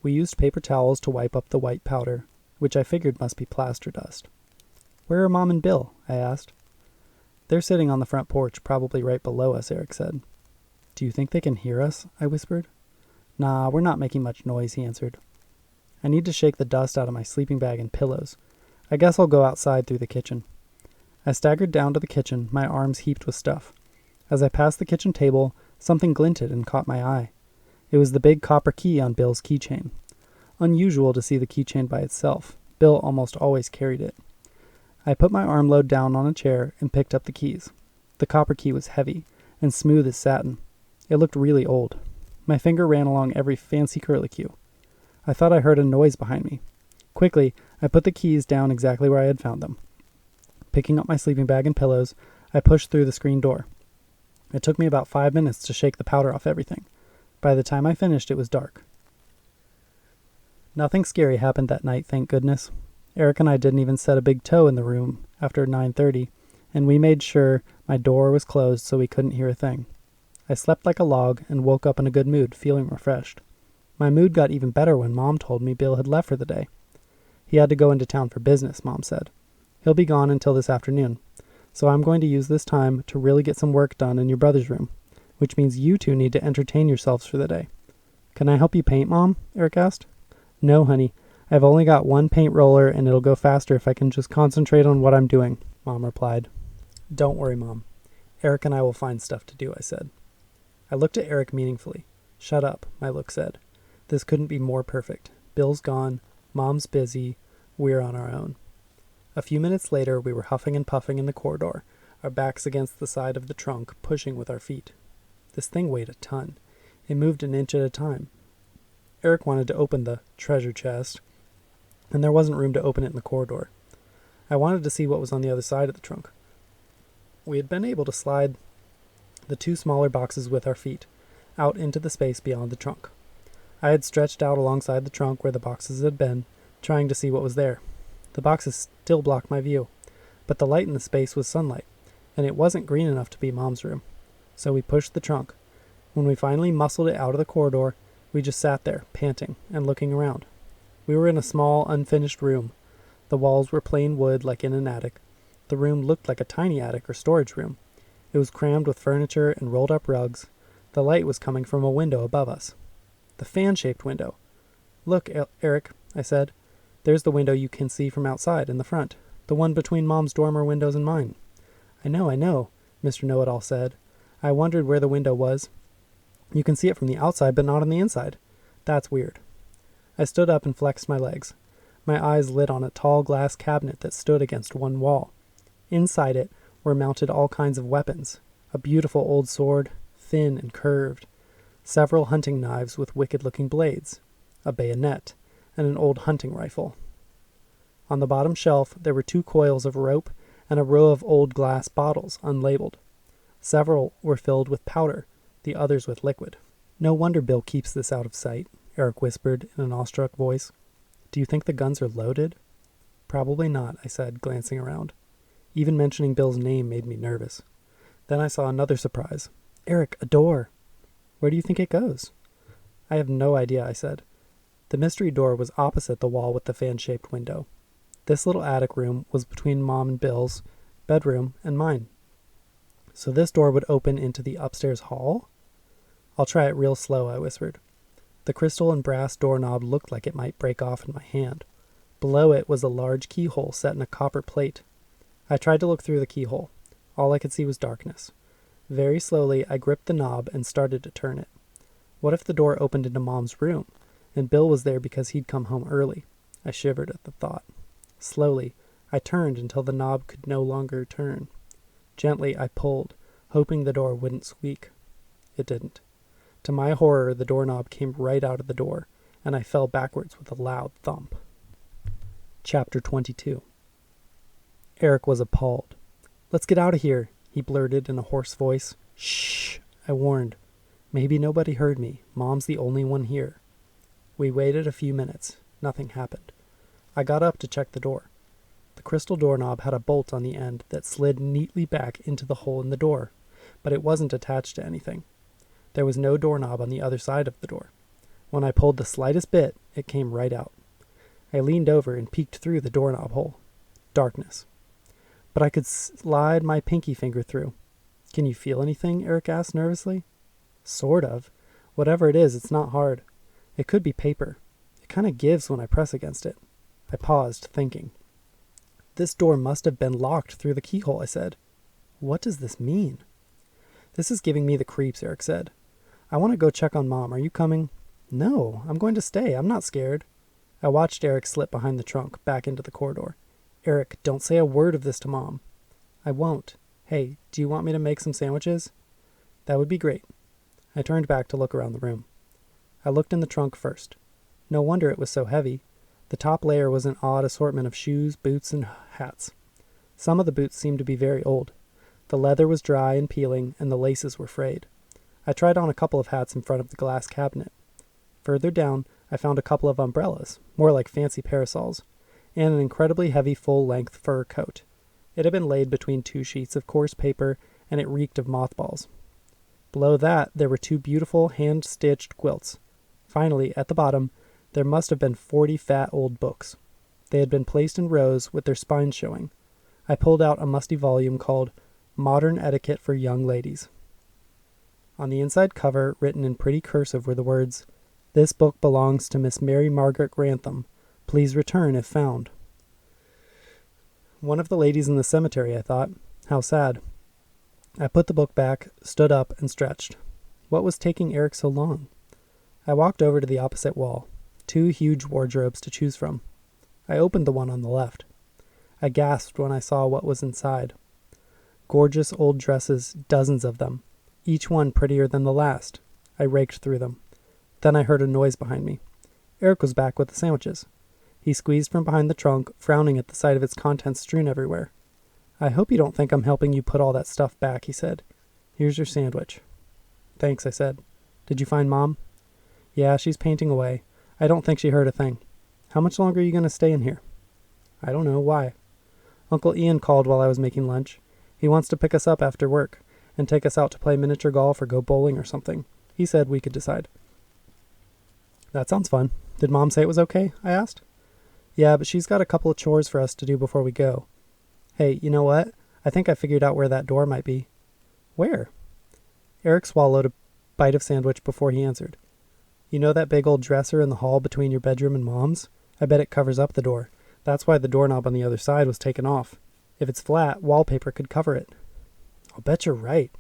We used paper towels to wipe up the white powder, which I figured must be plaster dust. Where are Mom and Bill? I asked. They're sitting on the front porch, probably right below us, Eric said. Do you think they can hear us? I whispered. Nah, we're not making much noise, he answered. I need to shake the dust out of my sleeping bag and pillows. I guess I'll go outside through the kitchen. I staggered down to the kitchen, my arms heaped with stuff. As I passed the kitchen table, something glinted and caught my eye. It was the big copper key on Bill's keychain. Unusual to see the keychain by itself. Bill almost always carried it. I put my armload down on a chair and picked up the keys. The copper key was heavy and smooth as satin. It looked really old. My finger ran along every fancy curlicue. I thought I heard a noise behind me. Quickly, I put the keys down exactly where I had found them. Picking up my sleeping bag and pillows, I pushed through the screen door. It took me about 5 minutes to shake the powder off everything. By the time I finished, it was dark. Nothing scary happened that night, thank goodness. Eric and I didn't even set a big toe in the room after 9:30, and we made sure my door was closed so we couldn't hear a thing. I slept like a log and woke up in a good mood, feeling refreshed. My mood got even better when Mom told me Bill had left for the day. He had to go into town for business, Mom said. He'll be gone until this afternoon, so I'm going to use this time to really get some work done in your brother's room, which means you two need to entertain yourselves for the day. Can I help you paint, Mom? Eric asked. No, honey. I've only got one paint roller and it'll go faster if I can just concentrate on what I'm doing, Mom replied. Don't worry, Mom. Eric and I will find stuff to do, I said. I looked at Eric meaningfully. Shut up, my look said. This couldn't be more perfect. Bill's gone, Mom's busy, we're on our own. A few minutes later, we were huffing and puffing in the corridor, our backs against the side of the trunk, pushing with our feet. This thing weighed a ton. It moved an inch at a time. Eric wanted to open the treasure chest, and there wasn't room to open it in the corridor. I wanted to see what was on the other side of the trunk. We had been able to slide the two smaller boxes with our feet out into the space beyond the trunk. I had stretched out alongside the trunk where the boxes had been, trying to see what was there. The boxes still blocked my view, but the light in the space was sunlight, and it wasn't green enough to be Mom's room. So we pushed the trunk. When we finally muscled it out of the corridor, we just sat there, panting and looking around. We were in a small, unfinished room. The walls were plain wood like in an attic. The room looked like a tiny attic or storage room. It was crammed with furniture and rolled-up rugs. The light was coming from a window above us. The fan-shaped window. Look, Eric, I said. There's the window you can see from outside in the front. The one between Mom's dormer windows and mine. I know, Mr. Know-It-All said. I wondered where the window was. You can see it from the outside, but not on the inside. That's weird. I stood up and flexed my legs. My eyes lit on a tall glass cabinet that stood against one wall. Inside it were mounted all kinds of weapons. A beautiful old sword, thin and curved. Several hunting knives with wicked-looking blades. A bayonet, and an old hunting rifle. On the bottom shelf there were 2 coils of rope and a row of old glass bottles, unlabeled. Several were filled with powder, the others with liquid. No wonder Bill keeps this out of sight, Eric whispered in an awestruck voice. Do you think the guns are loaded? Probably not, I said, glancing around. Even mentioning Bill's name made me nervous. Then I saw another surprise. Eric, a door. Where do you think it goes? I have no idea, I said. The mystery door was opposite the wall with the fan-shaped window. This little attic room was between Mom and Bill's bedroom and mine. So this door would open into the upstairs hall? I'll try it real slow, I whispered. The crystal and brass doorknob looked like it might break off in my hand. Below it was a large keyhole set in a copper plate. I tried to look through the keyhole. All I could see was darkness. Very slowly, I gripped the knob and started to turn it. What if the door opened into Mom's room, and Bill was there because he'd come home early? I shivered at the thought. Slowly, I turned until the knob could no longer turn. Gently, I pulled, hoping the door wouldn't squeak. It didn't. To my horror, the doorknob came right out of the door, and I fell backwards with a loud thump. Chapter 22. Eric was appalled. Let's get out of here, he blurted in a hoarse voice. Shh, I warned. Maybe nobody heard me. Mom's the only one here. We waited a few minutes. Nothing happened. I got up to check the door. The crystal doorknob had a bolt on the end that slid neatly back into the hole in the door, but it wasn't attached to anything. There was no doorknob on the other side of the door. When I pulled the slightest bit, it came right out. I leaned over and peeked through the doorknob hole. Darkness. But I could slide my pinky finger through. Can you feel anything? Eric asked nervously. Sort of. Whatever it is, it's not hard. It could be paper. It kind of gives when I press against it. I paused, thinking. This door must have been locked through the keyhole, I said. What does this mean? This is giving me the creeps, Eric said. I want to go check on Mom. Are you coming? No, I'm going to stay. I'm not scared. I watched Eric slip behind the trunk, back into the corridor. Eric, don't say a word of this to Mom. I won't. Hey, do you want me to make some sandwiches? That would be great. I turned back to look around the room. I looked in the trunk first. No wonder it was so heavy. The top layer was an odd assortment of shoes, boots, and hats. Some of the boots seemed to be very old. The leather was dry and peeling, and the laces were frayed. I tried on a couple of hats in front of the glass cabinet. Further down, I found a couple of umbrellas, more like fancy parasols, and an incredibly heavy full-length fur coat. It had been laid between 2 sheets of coarse paper, and it reeked of mothballs. Below that, there were 2 beautiful hand-stitched quilts. Finally, at the bottom, there must have been 40 fat old books. They had been placed in rows with their spines showing. I pulled out a musty volume called Modern Etiquette for Young Ladies. On the inside cover, written in pretty cursive, were the words, "This book belongs to Miss Mary Margaret Grantham. Please return if found." One of the ladies in the cemetery, I thought. How sad. I put the book back, stood up, and stretched. What was taking Eric so long? I walked over to the opposite wall. 2 huge wardrobes to choose from. I opened the one on the left. I gasped when I saw what was inside. Gorgeous old dresses, dozens of them, each one prettier than the last. I raked through them. Then I heard a noise behind me. Eric was back with the sandwiches. He squeezed from behind the trunk, frowning at the sight of its contents strewn everywhere. "I hope you don't think I'm helping you put all that stuff back," he said. "Here's your sandwich." "Thanks," I said. "Did you find Mom?" "Yeah, she's painting away. I don't think she heard a thing." "How much longer are you going to stay in here?" "I don't know. Why?" "Uncle Ian called while I was making lunch. He wants to pick us up after work and take us out to play miniature golf or go bowling or something. He said we could decide." "That sounds fun. Did Mom say it was okay?" I asked. "Yeah, but she's got a couple of chores for us to do before we go. Hey, you know what? I think I figured out where that door might be." "Where?" Eric swallowed a bite of sandwich before he answered. "You know that big old dresser in the hall between your bedroom and Mom's? I bet it covers up the door. That's why the doorknob on the other side was taken off. If it's flat, wallpaper could cover it." "I'll bet you're right.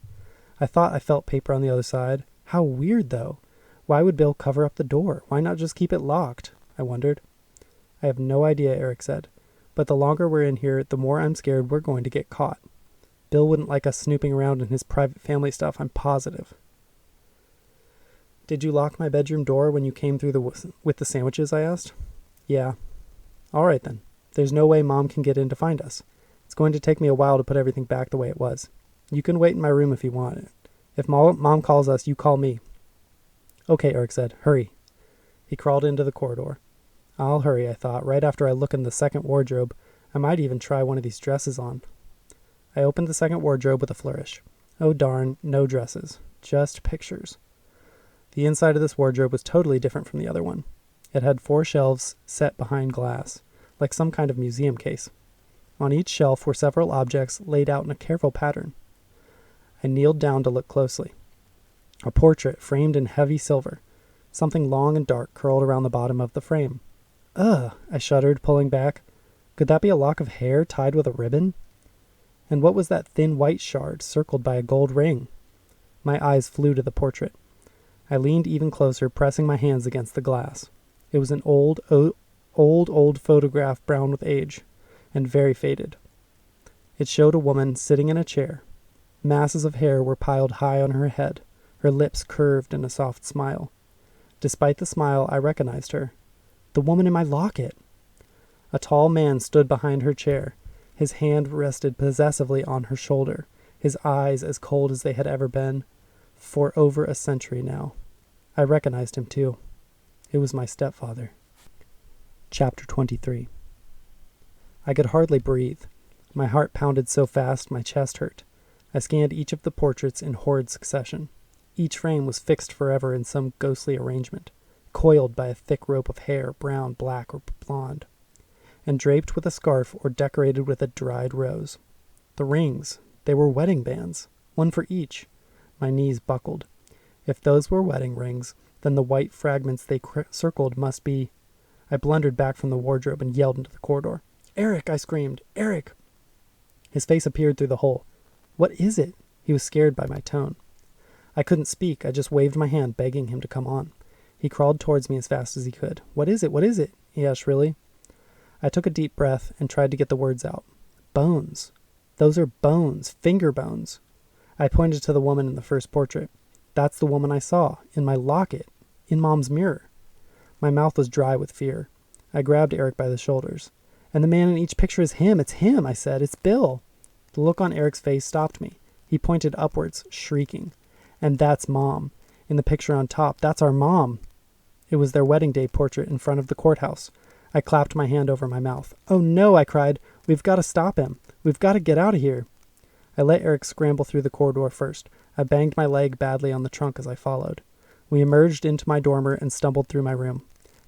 I thought I felt paper on the other side. How weird, though. Why would Bill cover up the door? Why not just keep it locked?" I wondered. "I have no idea," Eric said. "But the longer we're in here, the more I'm scared we're going to get caught. Bill wouldn't like us snooping around in his private family stuff, I'm positive." "Did you lock my bedroom door when you came through with the sandwiches?" I asked. "Yeah." "All right, then. There's no way Mom can get in to find us. It's going to take me a while to put everything back the way it was. You can wait in my room if you want it. If Mom calls us, you call me." "Okay," Eric said. "Hurry." He crawled into the corridor. I'll hurry, I thought. Right after I look in the second wardrobe, I might even try one of these dresses on. I opened the second wardrobe with a flourish. Oh darn, no dresses. Just pictures. The inside of this wardrobe was totally different from the other one. It had 4 shelves set behind glass, like some kind of museum case. On each shelf were several objects laid out in a careful pattern. I kneeled down to look closely. A portrait framed in heavy silver. Something long and dark curled around the bottom of the frame. "Ugh," I shuddered, pulling back. Could that be a lock of hair tied with a ribbon? And what was that thin white shard circled by a gold ring? My eyes flew to the portrait. I leaned even closer, pressing my hands against the glass. It was an old photograph, brown with age, and very faded. It showed a woman sitting in a chair. Masses of hair were piled high on her head, her lips curved in a soft smile. Despite the smile, I recognized her. The woman in my locket. A tall man stood behind her chair. His hand rested possessively on her shoulder, his eyes as cold as they had ever been, for over a century now. I recognized him too. It was my stepfather. Chapter 23. I could hardly breathe. My heart pounded so fast my chest hurt. I scanned each of the portraits in horrid succession. Each frame was fixed forever in some ghostly arrangement, coiled by a thick rope of hair, brown, black, or blonde, and draped with a scarf or decorated with a dried rose. The rings, they were wedding bands, one for each. My knees buckled. If those were wedding rings, then the white fragments they circled must be... I blundered back from the wardrobe and yelled into the corridor. "Eric!" I screamed. "Eric!" His face appeared through the hole. "What is it?" He was scared by my tone. I couldn't speak. I just waved my hand, begging him to come on. He crawled towards me as fast as he could. "What is it? What is it?" he asked shrilly. I took a deep breath and tried to get the words out. "Bones. Those are bones. Finger bones." I pointed to the woman in the first portrait. "That's the woman I saw. In my locket. In Mom's mirror." My mouth was dry with fear. I grabbed Eric by the shoulders. "And the man in each picture is him. It's him," I said. "It's Bill." The look on Eric's face stopped me. He pointed upwards, shrieking. "And that's Mom. In the picture on top, that's our mom." It was their wedding day portrait in front of the courthouse. I clapped my hand over my mouth. "Oh no," I cried. "We've got to stop him. We've got to get out of here." I let Eric scramble through the corridor first. I banged my leg badly on the trunk as I followed. We emerged into my dormer and stumbled through my room.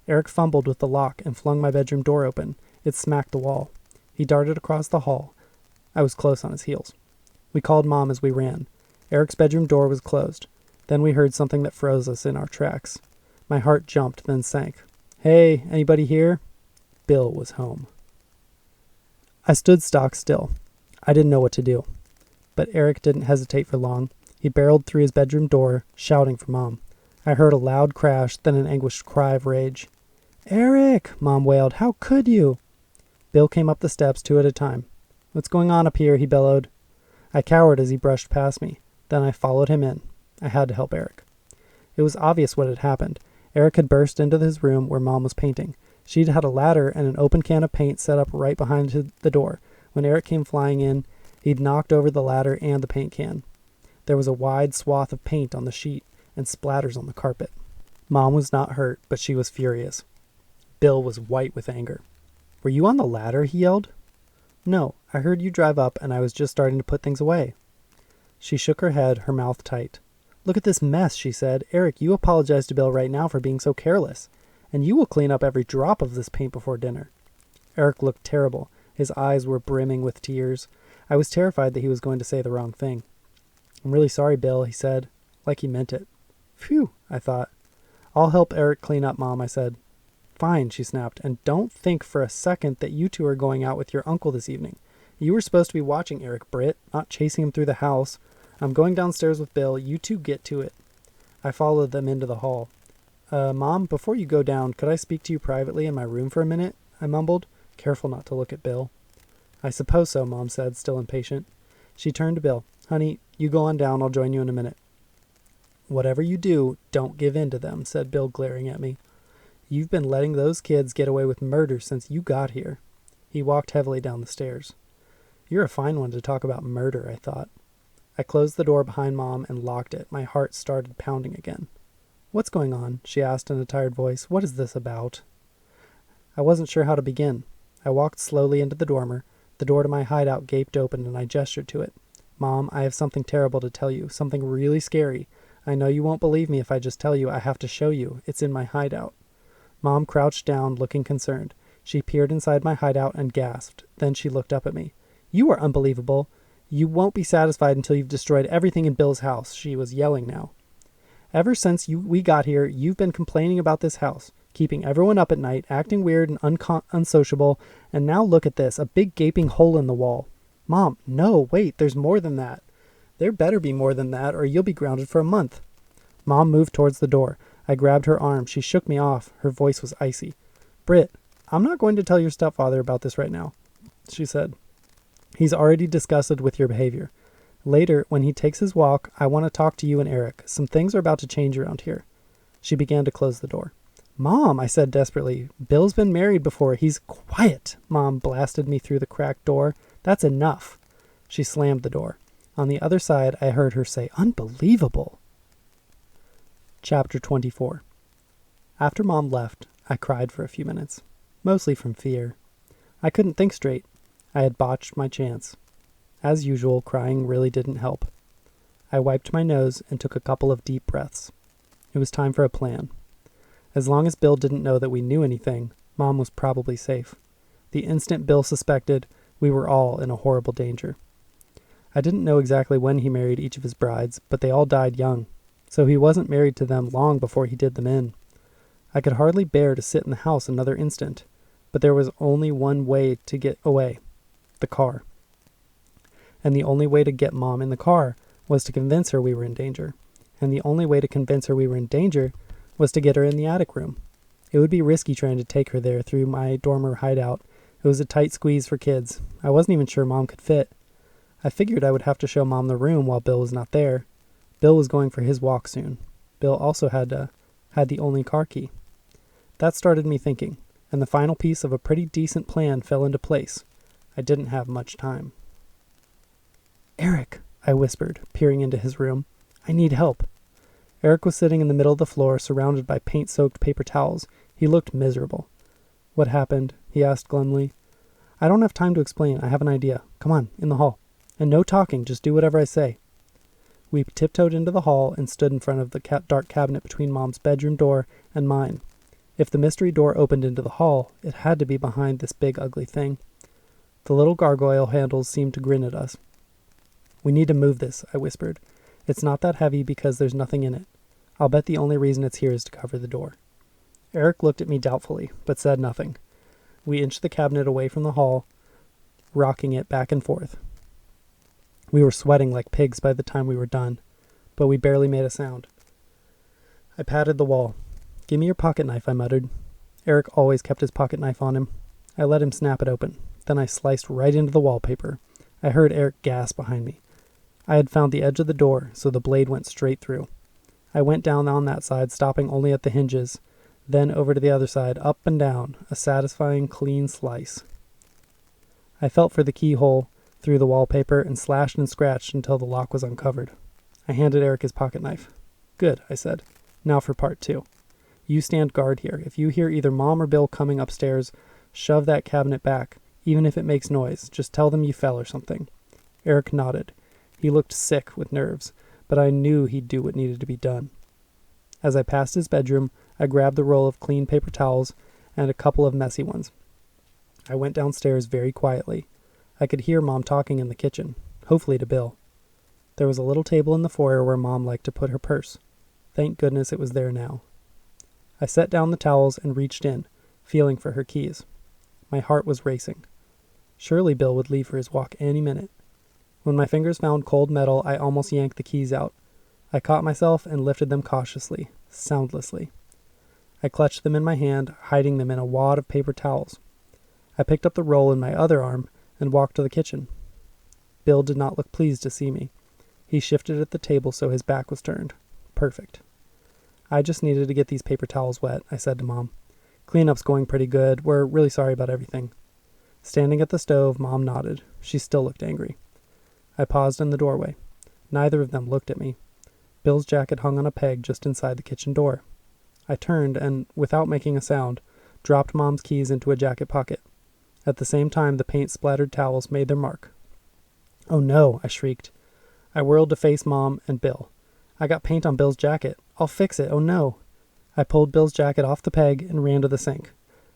Eric fumbled with the lock and flung my bedroom door open. It smacked the wall. He darted across the hall. I was close on his heels. We called Mom as we ran. Eric's bedroom door was closed. Then we heard something that froze us in our tracks. My heart jumped, then sank. "Hey, anybody here?" Bill was home. I stood stock still. I didn't know what to do. But Eric didn't hesitate for long. He barreled through his bedroom door, shouting for Mom. I heard a loud crash, then an anguished cry of rage. "Eric!" Mom wailed. "How could you?" Bill came up the steps 2 at a time. "What's going on up here?" he bellowed. I cowered as he brushed past me. Then I followed him in. I had to help Eric. It was obvious what had happened. Eric had burst into his room where Mom was painting. She'd had a ladder and an open can of paint set up right behind the door. When Eric came flying in, he'd knocked over the ladder and the paint can. There was a wide swath of paint on the sheet and splatters on the carpet. Mom was not hurt, but she was furious. Bill was white with anger. "Were you on the ladder?" he yelled. "No, I heard you drive up and I was just starting to put things away." She shook her head, her mouth tight. "Look at this mess," she said. "Eric, you apologize to Bill right now for being so careless. And you will clean up every drop of this paint before dinner." Eric looked terrible. His eyes were brimming with tears. I was terrified that he was going to say the wrong thing. "I'm really sorry, Bill," he said, like he meant it. "Phew," I thought. "I'll help Eric clean up, Mom," I said. "Fine," she snapped, "and don't think for a second that you two are going out with your uncle this evening. You were supposed to be watching Eric, Britt, not chasing him through the house. I'm going downstairs with Bill. You two get to it." I followed them into the hall. Mom, before you go down, could I speak to you privately in my room for a minute?" I mumbled, careful not to look at Bill. "I suppose so," Mom said, still impatient. She turned to Bill. "Honey, you go on down. I'll join you in a minute." "Whatever you do, don't give in to them," said Bill, glaring at me. "You've been letting those kids get away with murder since you got here." He walked heavily down the stairs. "You're a fine one to talk about murder," I thought. I closed the door behind Mom and locked it. My heart started pounding again. "What's going on?" she asked in a tired voice. "What is this about?" I wasn't sure how to begin. I walked slowly into the dormer. The door to my hideout gaped open and I gestured to it. "Mom, I have something terrible to tell you. Something really scary. I know you won't believe me if I just tell you. I have to show you. It's in my hideout." Mom crouched down, looking concerned. She peered inside my hideout and gasped. Then she looked up at me. "You are unbelievable. You won't be satisfied until you've destroyed everything in Bill's house." She was yelling now. "Ever since we got here, you've been complaining about this house, keeping everyone up at night, acting weird and unsociable, and now look at this, a big gaping hole in the wall." "Mom, no, wait, there's more than that." "There better be more than that, or you'll be grounded for a month." Mom moved towards the door. I grabbed her arm. She shook me off. Her voice was icy. "Britt, I'm not going to tell your stepfather about this right now," she said. "He's already disgusted with your behavior. Later, when he takes his walk, I want to talk to you and Eric. Some things are about to change around here." She began to close the door. "Mom," I said desperately, "Bill's been married before. He's—" "Quiet!" Mom blasted me through the cracked door. "That's enough." She slammed the door. On the other side, I heard her say, "Unbelievable." Chapter 24. After Mom left, I cried for a few minutes, mostly from fear. I couldn't think straight. I had botched my chance. As usual, crying really didn't help. I wiped my nose and took a couple of deep breaths. It was time for a plan. As long as Bill didn't know that we knew anything, Mom was probably safe. The instant Bill suspected, we were all in a horrible danger. I didn't know exactly when he married each of his brides, but they all died young, so he wasn't married to them long before he did them in. I could hardly bear to sit in the house another instant, but there was only one way to get away: the car. And the only way to get Mom in the car was to convince her we were in danger. And the only way to convince her we were in danger was to get her in the attic room. It would be risky trying to take her there through my dormer hideout. It was a tight squeeze for kids. I wasn't even sure Mom could fit. I figured I would have to show Mom the room while Bill was not there. Bill was going for his walk soon. Bill also had the only car key. That started me thinking, and the final piece of a pretty decent plan fell into place. I didn't have much time. Eric, I whispered, peering into his room. I need help. Eric was sitting in the middle of the floor, surrounded by paint-soaked paper towels. He looked miserable. What happened? He asked glumly. I don't have time to explain. I have an idea. Come on, in the hall. And no talking, just do whatever I say. We tiptoed into the hall and stood in front of the dark cabinet between Mom's bedroom door and mine. If the mystery door opened into the hall, it had to be behind this big ugly thing. The little gargoyle handles seemed to grin at us. We need to move this, I whispered. It's not that heavy because there's nothing in it. I'll bet the only reason it's here is to cover the door. Eric looked at me doubtfully, but said nothing. We inched the cabinet away from the hall, rocking it back and forth. We were sweating like pigs by the time we were done, but we barely made a sound. I patted the wall. Give me your pocket knife, I muttered. Eric always kept his pocket knife on him. I let him snap it open. Then I sliced right into the wallpaper. I heard Eric gasp behind me. I had found the edge of the door, so the blade went straight through. I went down on that side, stopping only at the hinges, then over to the other side, up and down, a satisfying, clean slice. I felt for the keyhole through the wallpaper and slashed and scratched until the lock was uncovered. I handed Eric his pocket knife. Good, I said. Now for part 2. You stand guard here. If you hear either Mom or Bill coming upstairs, shove that cabinet back, even if it makes noise. Just tell them you fell or something. Eric nodded. He looked sick with nerves, but I knew he'd do what needed to be done. As I passed his bedroom, I grabbed the roll of clean paper towels and a couple of messy ones. I went downstairs very quietly. I could hear Mom talking in the kitchen, hopefully to Bill. There was a little table in the foyer where Mom liked to put her purse. Thank goodness it was there now. I set down the towels and reached in, feeling for her keys. My heart was racing. Surely Bill would leave for his walk any minute. When my fingers found cold metal, I almost yanked the keys out. I caught myself and lifted them cautiously, soundlessly. I clutched them in my hand, hiding them in a wad of paper towels. I picked up the roll in my other arm and walked to the kitchen. Bill did not look pleased to see me. He shifted at the table so his back was turned. Perfect. I just needed to get these paper towels wet, I said to Mom. Cleanup's going pretty good. We're really sorry about everything. Standing at the stove, Mom nodded. She still looked angry. I paused in the doorway. Neither of them looked at me. Bill's jacket hung on a peg just inside the kitchen door. I turned and, without making a sound, dropped Mom's keys into a jacket pocket. At the same time, the paint-splattered towels made their mark. Oh no, I shrieked. I whirled to face Mom and Bill. I got paint on Bill's jacket. I'll fix it, oh no. I pulled Bill's jacket off the peg and ran to the sink.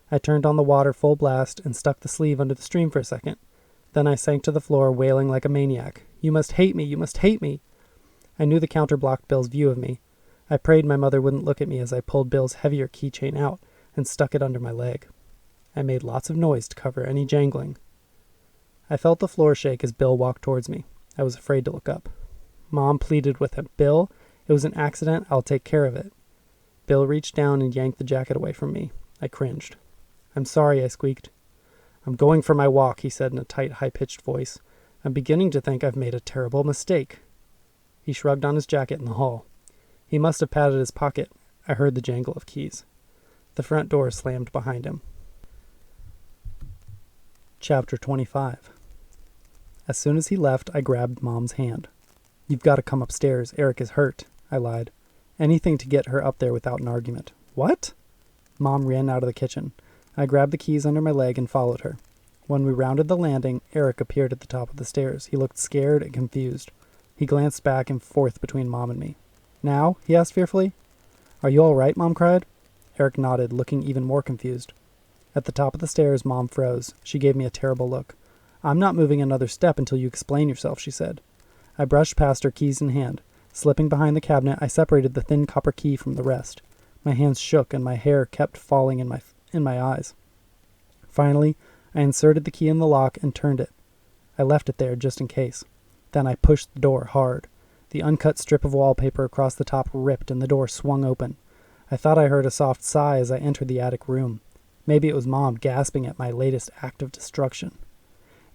I turned on the water full blast and stuck the sleeve under the stream for a second. Then I sank to the floor, wailing like a maniac. You must hate me, you must hate me. I knew the counter blocked Bill's view of me. I prayed my mother wouldn't look at me as I pulled Bill's heavier keychain out and stuck it under my leg. I made lots of noise to cover any jangling. I felt the floor shake as Bill walked towards me. I was afraid to look up. Mom pleaded with him. Bill, it was an accident. I'll take care of it. Bill reached down and yanked the jacket away from me. I cringed. I'm sorry, I squeaked. I'm going for my walk, he said in a tight, high-pitched voice. I'm beginning to think I've made a terrible mistake. He shrugged on his jacket in the hall. He must have patted his pocket. I heard the jangle of keys. The front door slammed behind him. Chapter 25. As soon as he left, I grabbed Mom's hand. You've got to come upstairs. Eric is hurt, I lied. Anything to get her up there without an argument. What? Mom ran out of the kitchen. I grabbed the keys under my leg and followed her. When we rounded the landing, Eric appeared at the top of the stairs. He looked scared and confused. He glanced back and forth between Mom and me. Now? He asked fearfully. Are you all right? Mom cried. Eric nodded, looking even more confused. At the top of the stairs, Mom froze. She gave me a terrible look. I'm not moving another step until you explain yourself, she said. I brushed past her, keys in hand. Slipping behind the cabinet, I separated the thin copper key from the rest. My hands shook and my hair kept falling in my eyes. Finally, I inserted the key in the lock and turned it. I left it there just in case. Then I pushed the door hard. The uncut strip of wallpaper across the top ripped and the door swung open. I thought I heard a soft sigh as I entered the attic room. Maybe it was Mom gasping at my latest act of destruction.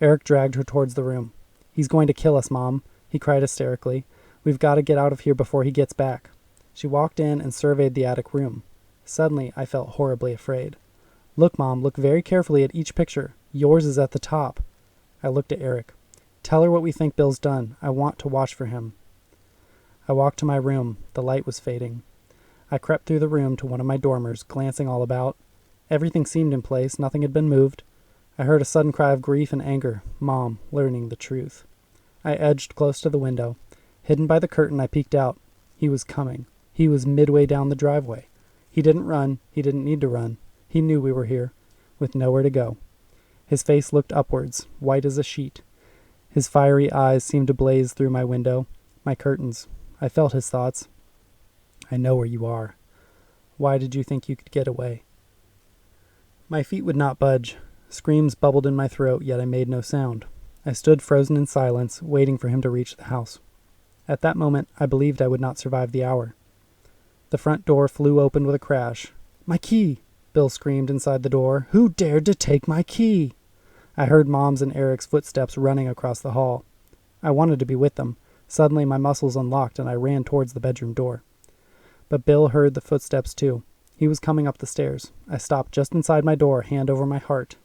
Eric dragged her towards the room. He's going to kill us, Mom, he cried hysterically. We've got to get out of here before he gets back. She walked in and surveyed the attic room. Suddenly, I felt horribly afraid. Look, Mom, look very carefully at each picture. Yours is at the top. I looked at Eric. Tell her what we think Bill's done. I want to watch for him. I walked to my room. The light was fading. I crept through the room to one of my dormers, glancing all about. Everything seemed in place. Nothing had been moved. I heard a sudden cry of grief and anger. Mom, learning the truth. I edged close to the window. Hidden by the curtain, I peeked out. He was coming. He was midway down the driveway. He didn't run. He didn't need to run. He knew we were here, with nowhere to go. His face looked upwards, white as a sheet. His fiery eyes seemed to blaze through my window, my curtains. I felt his thoughts. I know where you are. Why did you think you could get away? My feet would not budge. Screams bubbled in my throat, yet I made no sound. I stood frozen in silence, waiting for him to reach the house. At that moment, I believed I would not survive the hour. The front door flew open with a crash. My key! Bill screamed inside the door. Who dared to take my key? I heard Mom's and Eric's footsteps running across the hall. I wanted to be with them. Suddenly my muscles unlocked and I ran towards the bedroom door. But Bill heard the footsteps too. He was coming up the stairs. I stopped just inside my door, hand over my heart.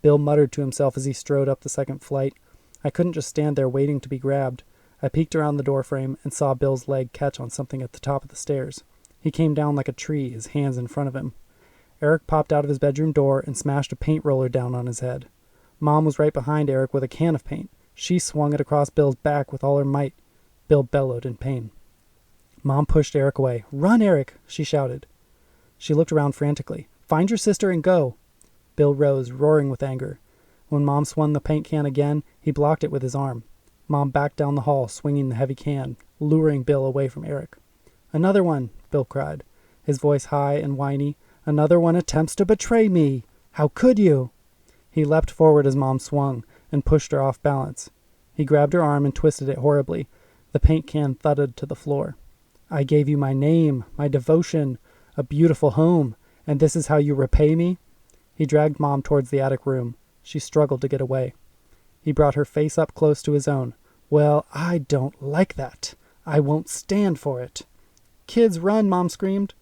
Bill muttered to himself as he strode up the second flight. I couldn't just stand there waiting to be grabbed. I peeked around the doorframe and saw Bill's leg catch on something at the top of the stairs. He came down like a tree, his hands in front of him. Eric popped out of his bedroom door and smashed a paint roller down on his head. Mom was right behind Eric with a can of paint. She swung it across Bill's back with all her might. Bill bellowed in pain. Mom pushed Eric away. Run, Eric, she shouted. She looked around frantically. Find your sister and go. Bill rose, roaring with anger. When Mom swung the paint can again, he blocked it with his arm. Mom backed down the hall, swinging the heavy can, luring Bill away from Eric. Another one, Bill cried, his voice high and whiny. Another one attempts to betray me. How could you? He leapt forward as Mom swung and pushed her off balance. He grabbed her arm and twisted it horribly. The paint can thudded to the floor. I gave you my name, my devotion, a beautiful home, and this is how you repay me? He dragged Mom towards the attic room. She struggled to get away. He brought her face up close to his own. Well, I don't like that. I won't stand for it. Kids, run, Mom screamed.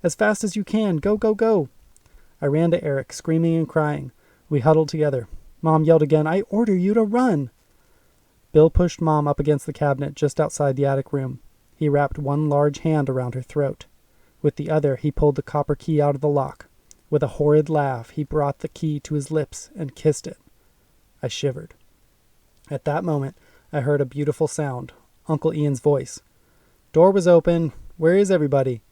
As fast as you can. Go, go, go. I ran to Eric, screaming and crying. We huddled together. Mom yelled again, I order you to run. Bill pushed Mom up against the cabinet just outside the attic room. He wrapped one large hand around her throat. With the other, he pulled the copper key out of the lock. With a horrid laugh, he brought the key to his lips and kissed it. I shivered. At that moment, I heard a beautiful sound. Uncle Ian's voice. Door was open. Where is everybody?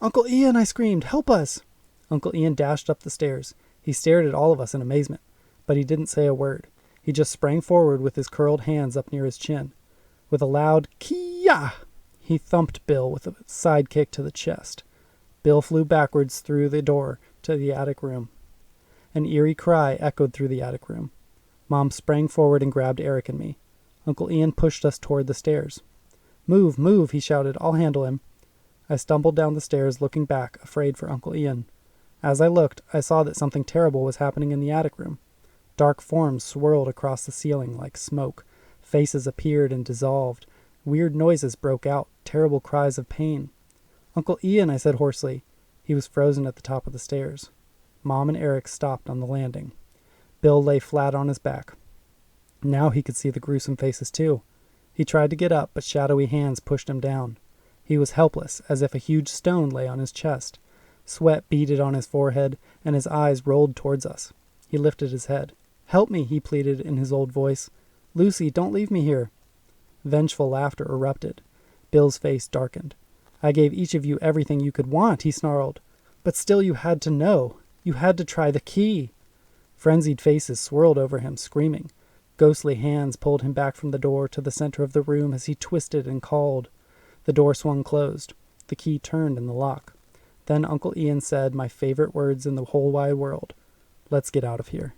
Uncle Ian, I screamed. Help us. Uncle Ian dashed up the stairs. He stared at all of us in amazement, but he didn't say a word. He just sprang forward with his curled hands up near his chin. With a loud ki-ya, he thumped Bill with a side kick to the chest. Bill flew backwards through the door to the attic room. An eerie cry echoed through the attic room. Mom sprang forward and grabbed Eric and me. Uncle Ian pushed us toward the stairs. Move, move, he shouted. I'll handle him. I stumbled down the stairs, looking back, afraid for Uncle Ian. As I looked, I saw that something terrible was happening in the attic room. Dark forms swirled across the ceiling like smoke. Faces appeared and dissolved. Weird noises broke out, terrible cries of pain. Uncle Ian, I said hoarsely. He was frozen at the top of the stairs. Mom and Eric stopped on the landing. Bill lay flat on his back. Now he could see the gruesome faces too. He tried to get up, but shadowy hands pushed him down. He was helpless, as if a huge stone lay on his chest. Sweat beaded on his forehead, and his eyes rolled towards us. He lifted his head. Help me, he pleaded in his old voice. Lucy, don't leave me here. Vengeful laughter erupted. Bill's face darkened. I gave each of you everything you could want, he snarled. But still you had to know. You had to try the key. Frenzied faces swirled over him, screaming. Ghostly hands pulled him back from the door to the center of the room as he twisted and called. The door swung closed. The key turned in the lock. Then Uncle Ian said my favorite words in the whole wide world. Let's get out of here.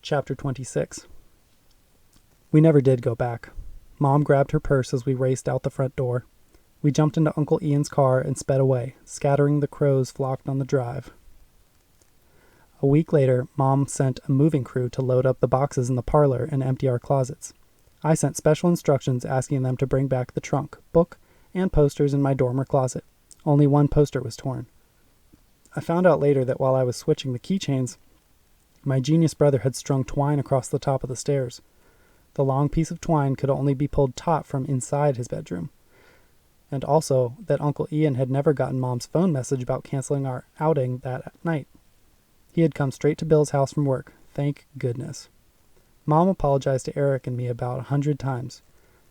Chapter 26. We never did go back. Mom grabbed her purse as we raced out the front door. We jumped into Uncle Ian's car and sped away, scattering the crows flocked on the drive. A week later, Mom sent a moving crew to load up the boxes in the parlor and empty our closets. I sent special instructions asking them to bring back the trunk, book, and posters in my dormer closet. Only one poster was torn. I found out later that while I was switching the keychains, My genius brother had strung twine across the top of the stairs. The long piece of twine could only be pulled taut from inside his bedroom. And also that Uncle Ian had never gotten Mom's phone message about canceling our outing that night. He had come straight to Bill's house from work. Thank goodness. Mom apologized to Eric and me about 100 times.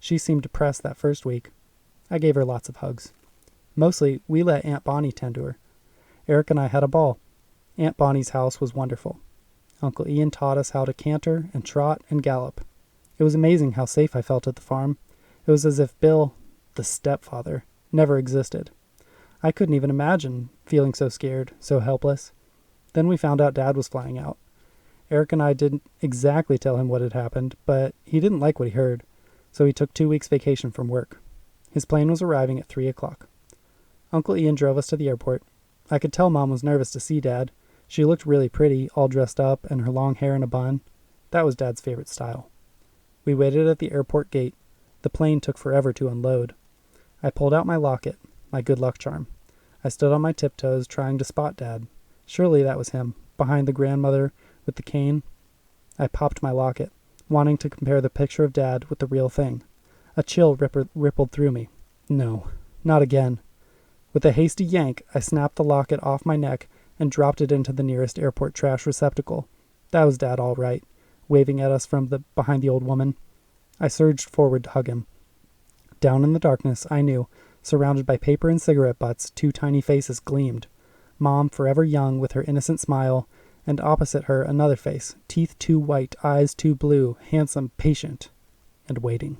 She seemed depressed that first week. I gave her lots of hugs. Mostly, we let Aunt Bonnie tend to her. Eric and I had a ball. Aunt Bonnie's house was wonderful. Uncle Ian taught us how to canter and trot and gallop. It was amazing how safe I felt at the farm. It was as if Bill, the stepfather, never existed. I couldn't even imagine feeling so scared, so helpless. Then we found out Dad was flying out. Eric and I didn't exactly tell him what had happened, but he didn't like what he heard, so he took 2 weeks vacation from work. His plane was arriving at 3 o'clock. Uncle Ian drove us to the airport. I could tell Mom was nervous to see Dad. She looked really pretty, all dressed up, and her long hair in a bun. That was Dad's favorite style. We waited at the airport gate. The plane took forever to unload. I pulled out my locket, my good luck charm. I stood on my tiptoes, trying to spot Dad. Surely that was him, behind the grandmother with the cane. I popped my locket, wanting to compare the picture of Dad with the real thing. A chill rippled through me. No, not again. With a hasty yank, I snapped the locket off my neck and dropped it into the nearest airport trash receptacle. That was Dad all right, waving at us from behind the old woman. I surged forward to hug him. Down in the darkness, I knew, surrounded by paper and cigarette butts, 2 tiny faces gleamed. Mom, forever young, with her innocent smile, and opposite her another face, teeth too white, eyes too blue, handsome, patient, and waiting.